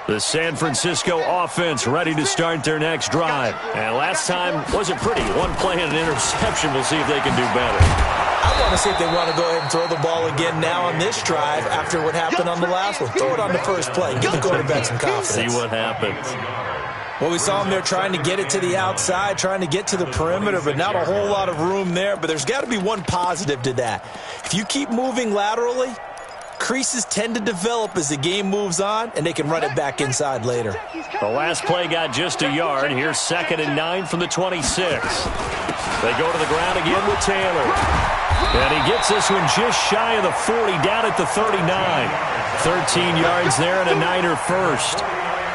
The San Francisco offense ready to start their next drive. And last time wasn't pretty. 1 play and an interception. We'll see if they can do better. I I want to see if they want to go ahead and throw the ball again now on this drive after what happened on the last one. Throw it on the first play. Give the quarterback some confidence. See what happens. Well, we saw him there trying to get it to the outside, trying to get to the perimeter, but not a whole lot of room there. But there's got to be one positive to that. If you keep moving laterally, creases tend to develop as the game moves on, and they can run it back inside later. The last play got just a yard. Here's 2nd and 9 from the 26. They go to the ground again with Taylor. And he gets this one just shy of the 40, down at the 39. 13 yards there and a Niner first.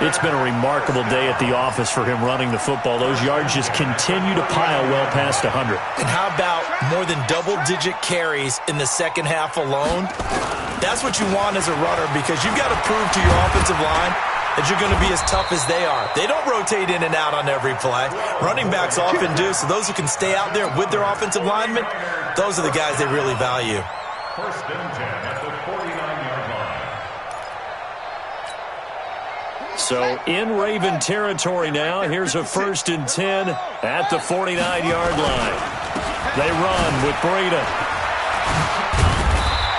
It's been a remarkable day at the office for him running the football. Those yards just continue to pile well past 100. And how about more than double-digit carries in the second half alone? That's what you want as a runner, because you've got to prove to your offensive line that you're going to be as tough as they are. They don't rotate in and out on every play. Running backs often do, so those who can stay out there with their offensive linemen, those are the guys they really value. 1st and 10 at the 49-yard line. So in Raven territory now. Here's a 1st and 10 at the 49-yard line. They run with Breida.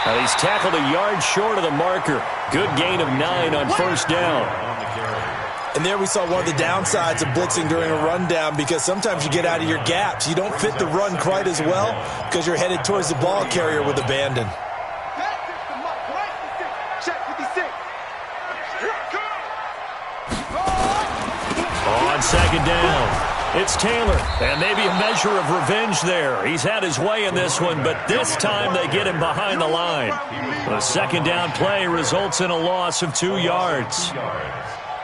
And he's tackled a yard short of the marker. Good gain of 9 on 1st down. And there we saw one of the downsides of blitzing during a rundown, because sometimes you get out of your gaps. You don't fit the run quite as well because you're headed towards the ball carrier with abandon. On 2nd down, it's Taylor, and maybe a measure of revenge there. He's had his way in this one, but this time they get him behind the line. The 2nd down play results in a loss of 2 yards.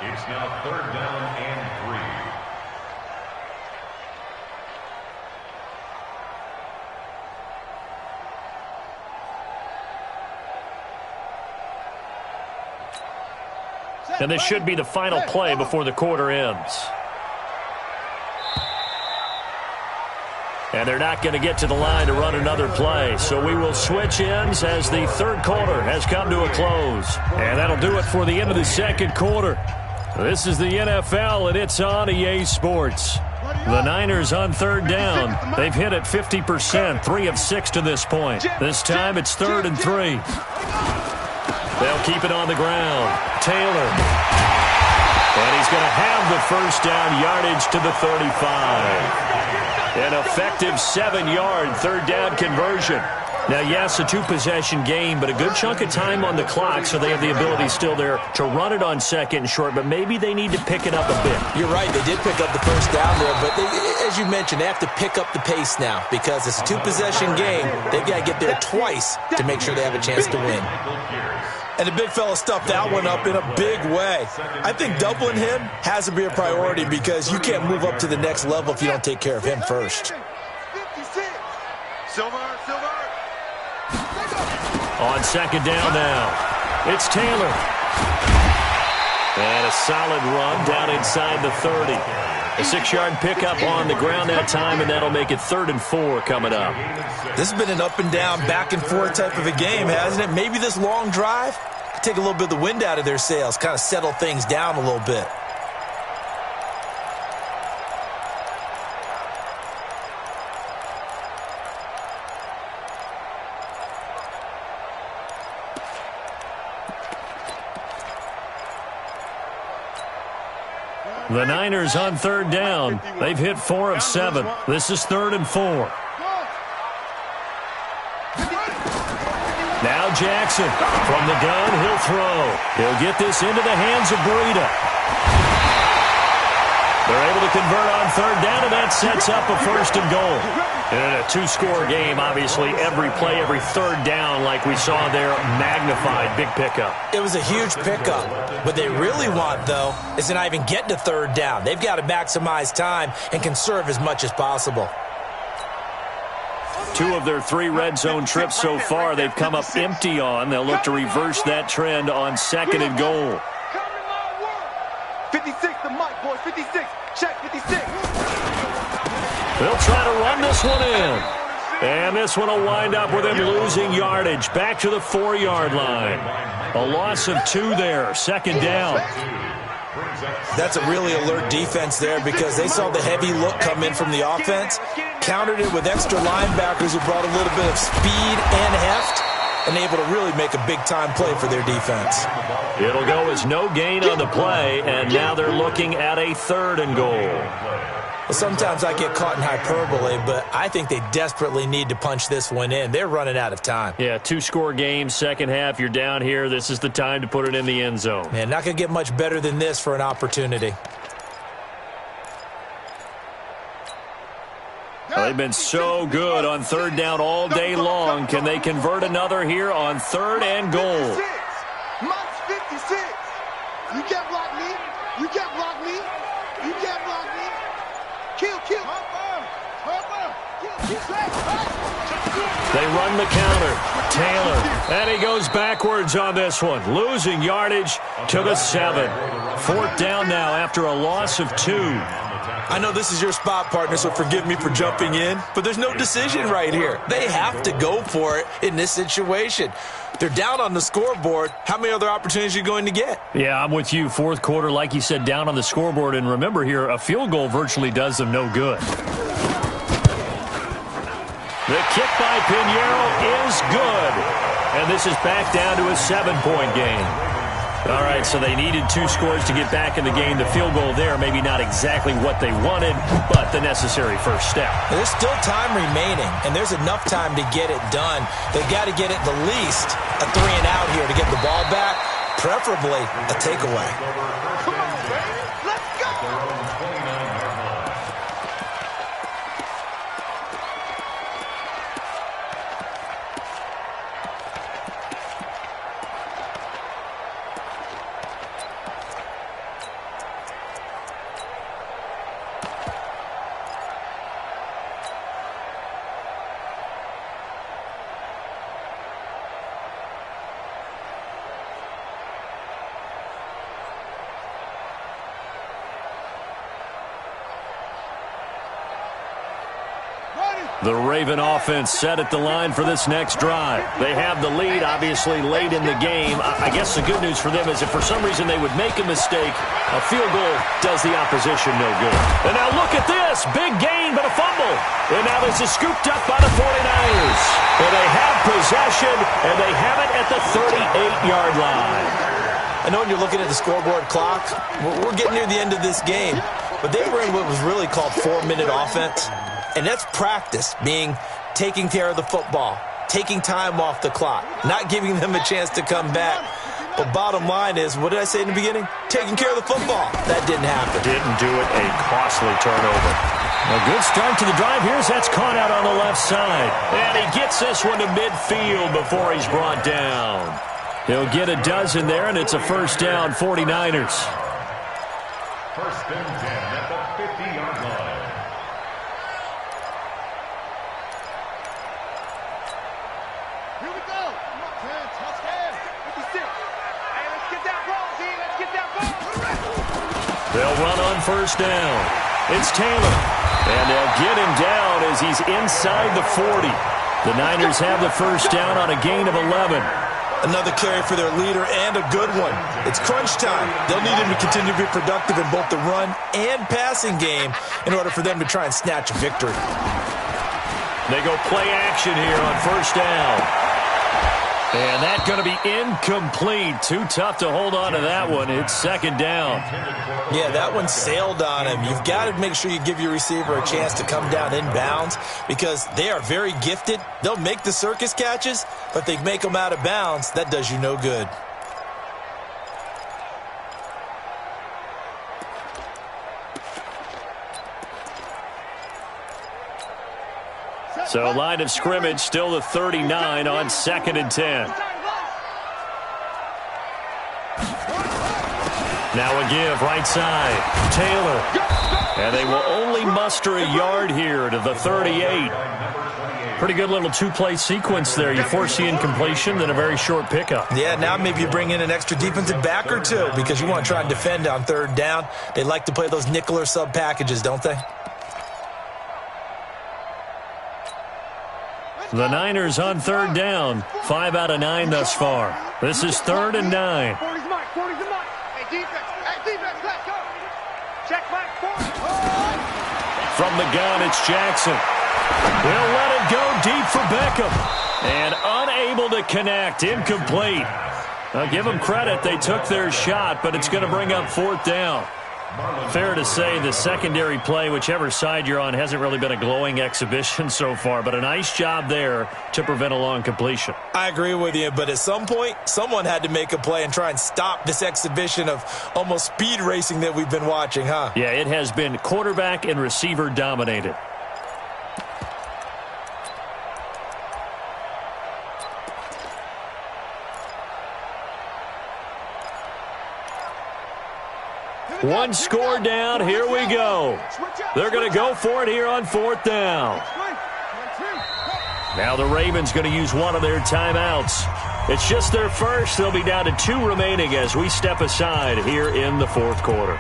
It's now 3rd down and 3. And this should be the final play before the quarter ends. And they're not going to get to the line to run another play. So we will switch ends as the 3rd quarter has come to a close. And that'll do it for the end of the 2nd quarter. This is the NFL, and it's on EA Sports. The Niners on 3rd down. They've hit it 50%, 3 of 6 to this point. This time it's 3rd and 3. They'll keep it on the ground. Taylor. And he's going to have the 1st down yardage to the 35. An effective 7-yard 3rd down conversion. Now, yes, a 2-possession game, but a good chunk of time on the clock, so they have the ability still there to run it on 2nd and short, but maybe they need to pick it up a bit. You're right. They did pick up the 1st down there, but as you mentioned, they have to pick up the pace now because it's a 2-possession game. They've got to get there twice to make sure they have a chance to win. And the big fella stuffed that one up in a big way. I think doubling him has to be a priority because you can't move up to the next level if you don't take care of him first. On 2nd down now, it's Taylor. And a solid run down inside the 30. A 6-yard pickup on the ground that time, and that'll make it 3rd and 4 coming up. This has been an up and down, back and forth type of a game, hasn't it? Maybe this long drive could take a little bit of the wind out of their sails, kind of settle things down a little bit. The Niners on 3rd down. They've hit 4 of 7. This is 3rd and 4. Now Jackson from the gun. He'll throw. He'll get this into the hands of Breida. They're able to convert on 3rd down, and that sets up a 1st and goal. In a 2-score game, obviously, every play, every 3rd down, like we saw there, magnified. Big pickup. It was a huge pickup. What they really want, though, is to not even get to 3rd down. They've got to maximize time and conserve as much as possible. 2 of their 3 red zone trips so far, they've come up empty on. They'll look to reverse that trend on 2nd and goal. 56, the mic, boys. 56. Check 56. They'll try to run this one in. And this one will wind up with him losing yardage. Back to the 4-yard line. A loss of 2 there. 2nd down. That's a really alert defense there because they saw the heavy look come in from the offense, countered it with extra linebackers who brought a little bit of speed and heft, and able to really make a big-time play for their defense. It'll go as no gain on the play, and now they're looking at a 3rd and goal. Well, sometimes I get caught in hyperbole, but I think they desperately need to punch this one in. They're running out of time. Yeah, 2-score game, second half, you're down here. This is the time to put it in the end zone. Man, not going to get much better than this for an opportunity. Well, they've been so good on 3rd down all day long. Can they convert another here on 3rd and goal? Minus 56. You can't block me. You can't block me. You can't block me. Kill. They run the counter. Taylor, and he goes backwards on this one. Losing yardage to the 7. 4th down now after a loss of 2. I know this is your spot, partner, so forgive me for jumping in, but there's no decision right here. They have to go for it in this situation. They're down on the scoreboard. How many other opportunities are you going to get? Yeah, I'm with you. 4th quarter, like you said, down on the scoreboard. And remember here, a field goal virtually does them no good. The kick by Pinheiro is good. And this is back down to a 7-point game. All right, so they needed 2 scores to get back in the game. The field goal there, maybe not exactly what they wanted, but the necessary first step. There's still time remaining, and there's enough time to get it done. They've got to get at the least a 3 and out here to get the ball back, preferably a takeaway. Come on, baby. Let's go. The Raven offense set at the line for this next drive. They have the lead, obviously, late in the game. I guess the good news for them is if for some reason they would make a mistake, a field goal does the opposition no good. And now look at this. Big gain, but a fumble. And now this is scooped up by the 49ers. And they have possession, and they have it at the 38-yard line. I know when you're looking at the scoreboard clock, we're getting near the end of this game, but they were in what was really called 4-minute offense. And that's practice, being taking care of the football, taking time off the clock, not giving them a chance to come back. But bottom line is, what did I say in the beginning? Taking care of the football. That didn't happen. Didn't do it. A costly turnover. A good start to the drive. Here's that's caught out on the left side. And he gets this one to midfield before he's brought down. He'll get a dozen there, and it's a first down, 49ers. First and 10 at the 50-yard line. Here we go. Come on, 10, touchdown. 56. Hey, let's get that ball, D. Let's get that ball. They'll run on first down. It's Taylor. And they'll get him down as he's inside the 40. The Niners have the first down on a gain of 11. Another carry for their leader and a good one. It's crunch time. They'll need him to continue to be productive in both the run and passing game in order for them to try and snatch a victory. They go play action here on first down. And that's going to be incomplete. Too tough to hold on to that one. It's second down. Yeah, that one sailed on him. You've got to make sure you give your receiver a chance to come down inbounds because they are very gifted. They'll make the circus catches, but if they make them out of bounds, that does you no good. So line of scrimmage still the 39 on second and 10. Now a give right side. Taylor. And they will only muster a yard here to the 38. Pretty good little two-play sequence there. You force the incompletion, then a very short pickup. Yeah, now maybe you bring in an extra defensive back or two because you want to try and defend on third down. They like to play those nickel or sub packages, don't they? The Niners on third down. 5 out of 9 thus far. This is 3rd and 9. defense. Hey, defense, let's go. Check my forward. From the gun, it's Jackson. He'll let it go deep for Beckham. And unable to connect. Incomplete. I'll give them credit. They took their shot, but it's going to bring up 4th down. Fair to say the secondary play, whichever side you're on, hasn't really been a glowing exhibition so far, but a nice job there to prevent a long completion. I agree with you, but at some point, someone had to make a play and try and stop this exhibition of almost speed racing that we've been watching, huh? Yeah, it has been quarterback and receiver dominated. One score down. Here we go. They're going to go for it here on 4th down. Now the Ravens going to use one of their timeouts. It's just their first. They'll be down to 2 remaining as we step aside here in the 4th quarter.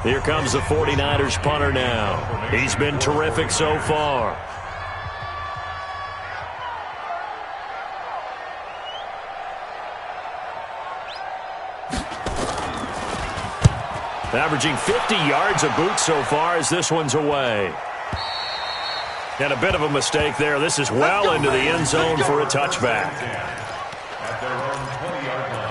Here comes the 49ers punter now. He's been terrific so far. Averaging 50 yards a boot so far as this one's away. And a bit of a mistake there. This is well into the end zone for a touchback. At their own 20-yard line.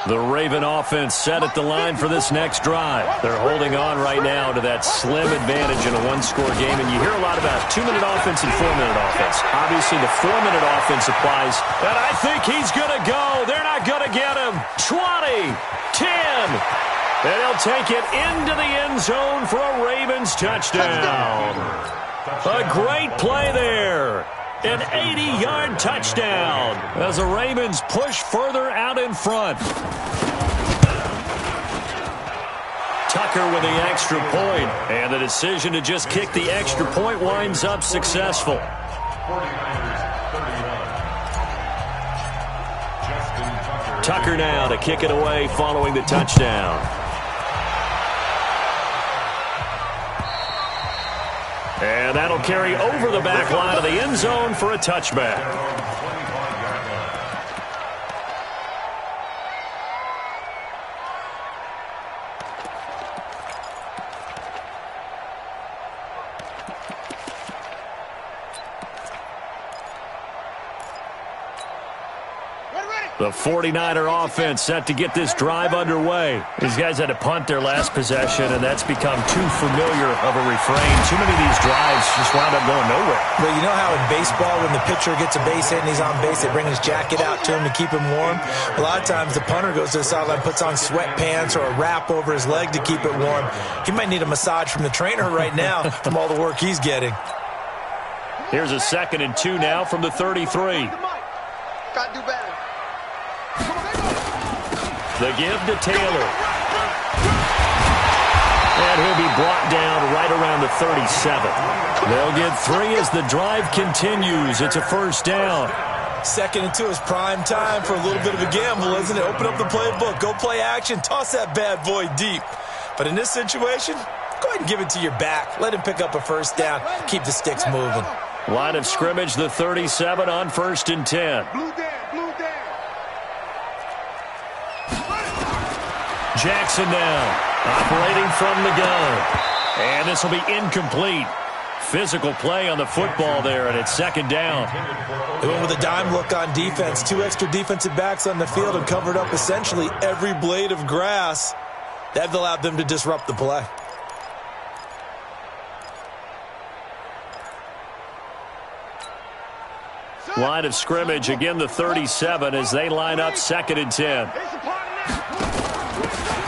The Raven offense set at the line for this next drive. They're holding on right now to that slim advantage in a one-score game, and you hear a lot about 2-minute offense and 4-minute offense. Obviously, the 4-minute offense applies, and I think he's going to go. They're not going to get him. 20, 10, and he'll take it into the end zone for a Ravens touchdown. A great play there. An 80-yard touchdown as the Ravens push further out in front. Tucker with the extra point, and the decision to just kick the extra point winds up successful. 49ers 31. Tucker now to kick it away following the touchdown. And that'll carry over the back line of the end zone for a touchback. The 49er offense set to get this drive underway. These guys had to punt their last possession, and that's become too familiar of a refrain. Too many of these drives just wound up going nowhere. Well, you know how in baseball, when the pitcher gets a base hit and he's on base, they bring his jacket out to him to keep him warm? A lot of times the punter goes to the sideline, puts on sweatpants or a wrap over his leg to keep it warm. He might need a massage from the trainer right now from all the work he's getting. Here's a 2nd and 2 now from the 33. Gotta do better. The give to Taylor. And he'll be brought down right around the 37. They'll get 3 as the drive continues. It's a 1st down. 2nd and 2 is prime time for a little bit of a gamble, isn't it? Open up the playbook, go play action, toss that bad boy deep. But in this situation, go ahead and give it to your back. Let him pick up a 1st down. Keep the sticks moving. Line of scrimmage, the 37 on 1st and 10. Blue down, blue down. Jackson now, operating from the gun. And this will be incomplete. Physical play on the football there, and it's 2nd down. They went with a dime look on defense. 2 extra defensive backs on the field and covered up essentially every blade of grass. That allowed them to disrupt the play. Line of scrimmage, again the 37 as they line up 2nd and 10.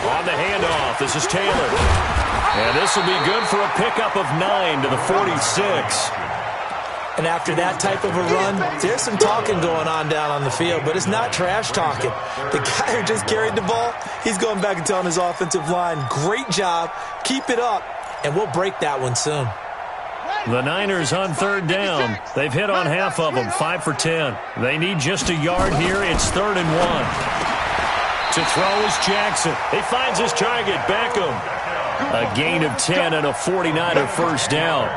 On the handoff, this is Taylor. And this will be good for a pickup of 9 to the 46. And after that type of a run, there's some talking going on down on the field, but it's not trash talking. The guy who just carried the ball, he's going back and telling his offensive line, great job, keep it up, and we'll break that one soon. The Niners on third down. They've hit on half of them, 5 for 10. They need just a yard here. It's 3rd and 1. To throw is Jackson. He finds his target, Beckham. A gain of 10 and a 49er first down.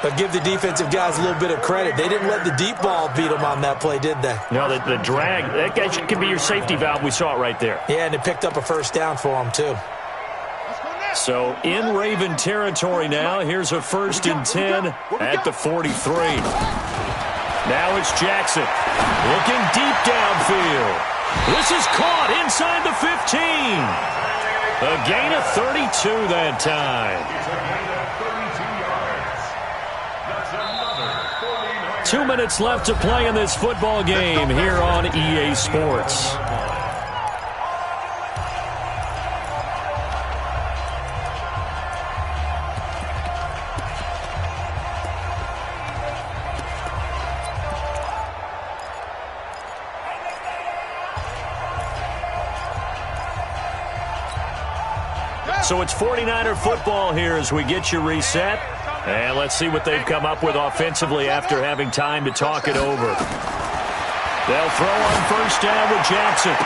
But give the defensive guys a little bit of credit. They didn't let the deep ball beat them on that play, did they? No, the drag, that guy could be your safety valve. We saw it right there. Yeah, and it picked up a first down for them, too. So in Raven territory now. Here's a 1st and 10 at the 43. Now it's Jackson looking deep downfield. This is caught inside the 15. A gain of 32 that time. 2 minutes left to play in this football game here on EA Sports. So it's 49er football here as we get you reset. And let's see what they've come up with offensively after having time to talk it over. They'll throw on first down with Jackson.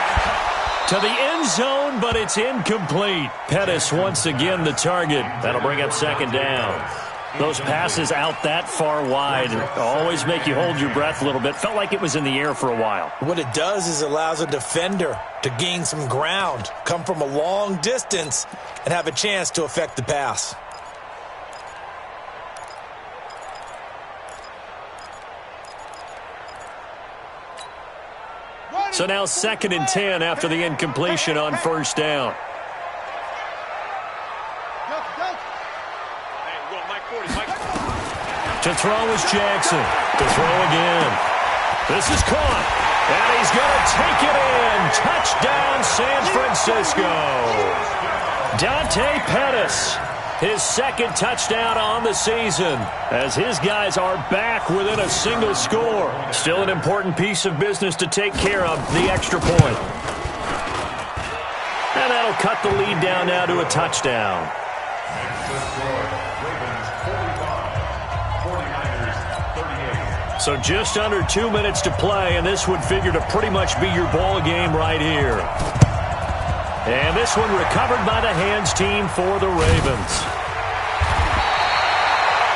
To the end zone, but it's incomplete. Pettis once again the target. That'll bring up 2nd down. Those passes out that far wide always make you hold your breath a little bit. Felt like it was in the air for a while. What it does is allows a defender to gain some ground, come from a long distance, and have a chance to affect the pass. So now 2nd and 10 after the incompletion on first down. To throw is Jackson. To throw again. This is caught. And he's going to take it in. Touchdown, San Francisco. Dante Pettis, his 2nd touchdown on the season, as his guys are back within a single score. Still an important piece of business to take care of, the extra point. And that'll cut the lead down now to a touchdown. So just under 2 minutes to play, and this would figure to pretty much be your ball game right here. And this one recovered by the hands team for the Ravens.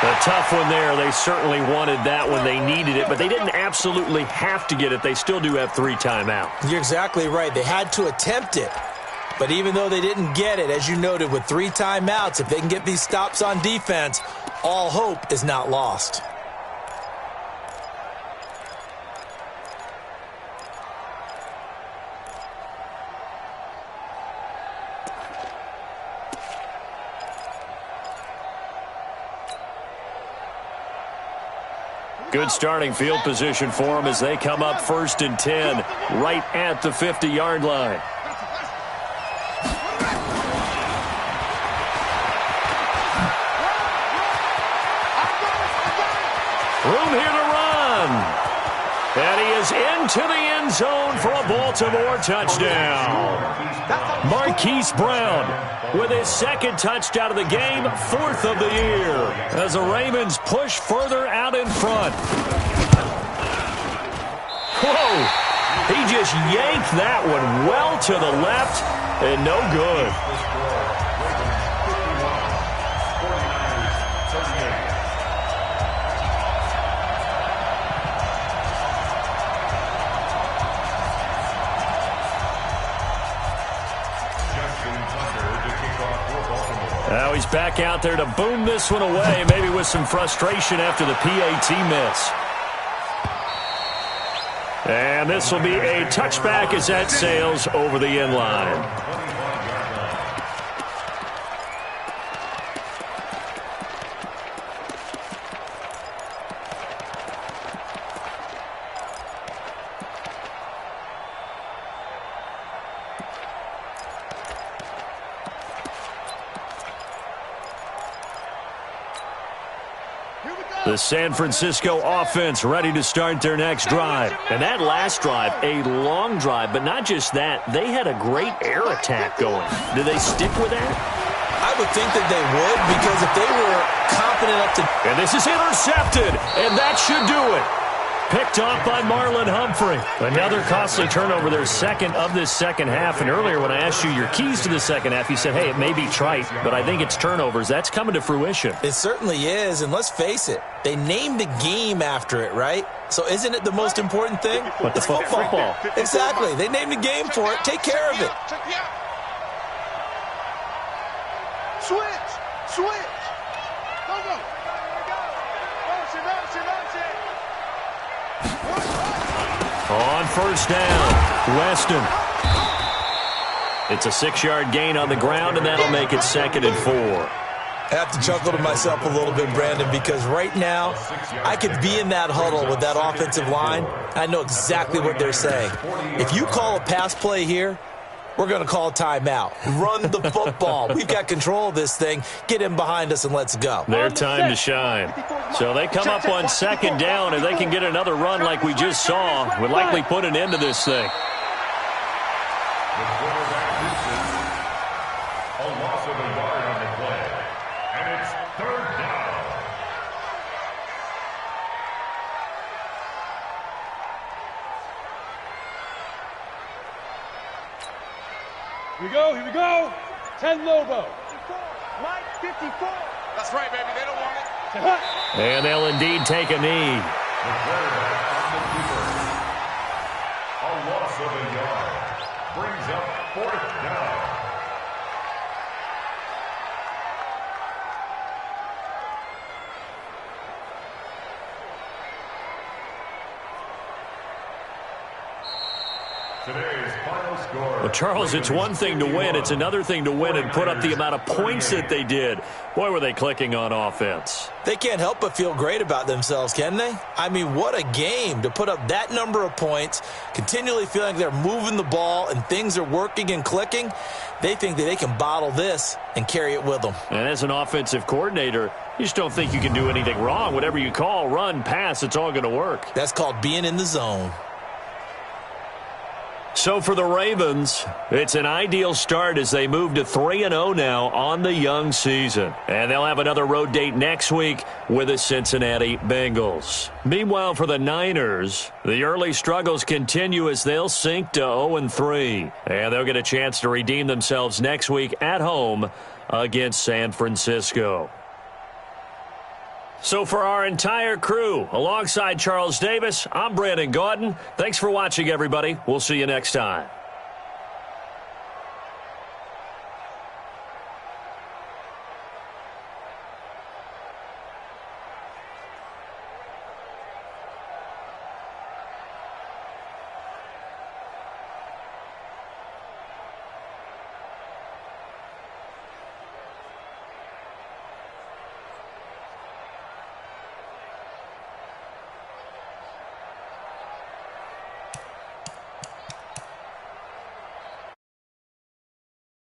A tough one there. They certainly wanted that when they needed it, but they didn't absolutely have to get it. They still do have 3 timeouts. You're exactly right. They had to attempt it. But even though they didn't get it, as you noted, with 3 timeouts, if they can get these stops on defense, all hope is not lost. Good starting field position for them as they come up 1st and 10 right at the 50-yard line. Room here to run. And he is into the end zone for a Baltimore touchdown. Marquise Brown with his 2nd touchdown of the game, 4th of the year, as the Ravens push further out in front. Whoa! He just yanked that one well to the left and no good. Now he's back out there to boom this one away, maybe with some frustration after the PAT miss. And this will be a touchback as that sails over the end line. The San Francisco offense ready to start their next drive. And that last drive, a long drive, but not just that. They had a great air attack going. Do they stick with that? I would think that they would, because if they were confident enough to... And this is intercepted, and that should do it. Picked off by Marlon Humphrey. Another costly turnover, their second of this second half. And earlier when I asked you your keys to the second half, you said, hey, it may be trite, but I think it's turnovers. That's coming to fruition. It certainly is, and let's face it, they named the game after it, right? So isn't it the most important thing? But the football. Exactly. They named the game for it. Take care of it. Switch. Go. On first down, Weston. It's a 6-yard gain on the ground, and that'll make it 2nd and 4. I have to chuckle to myself a little bit, Brandon, because right now I could be in that huddle with that offensive line. I know exactly what they're saying. If you call a pass play here, we're going to call a timeout. Run the football. We've got control of this thing. Get him behind us and let's go. Their time to shine. So they come up on 2nd down, and they can get another run like we just saw. Would likely put an end to this thing. A loss of a yard on the play. And it's 3rd down. Here we go. 10 Lobo. Mike 54. That's right, baby. They don't want it. And they'll indeed take a knee. The quarterback on the keeper. A loss of a yard. Brings up 4th down. Today's final score. Well, Charles, it's one thing to win. It's another thing to win and put up the amount of points that they did. Boy, were they clicking on offense. They can't help but feel great about themselves, can they? I mean, what a game to put up that number of points, continually feeling like they're moving the ball and things are working and clicking. They think that they can bottle this and carry it with them. And as an offensive coordinator, you just don't think you can do anything wrong. Whatever you call, run, pass, it's all going to work. That's called being in the zone. So for the Ravens, it's an ideal start as they move to 3-0 now on the young season. And they'll have another road date next week with the Cincinnati Bengals. Meanwhile, for the Niners, the early struggles continue as they'll sink to 0-3. And they'll get a chance to redeem themselves next week at home against San Francisco. So for our entire crew, alongside Charles Davis, I'm Brandon Gaudin. Thanks for watching, everybody. We'll see you next time.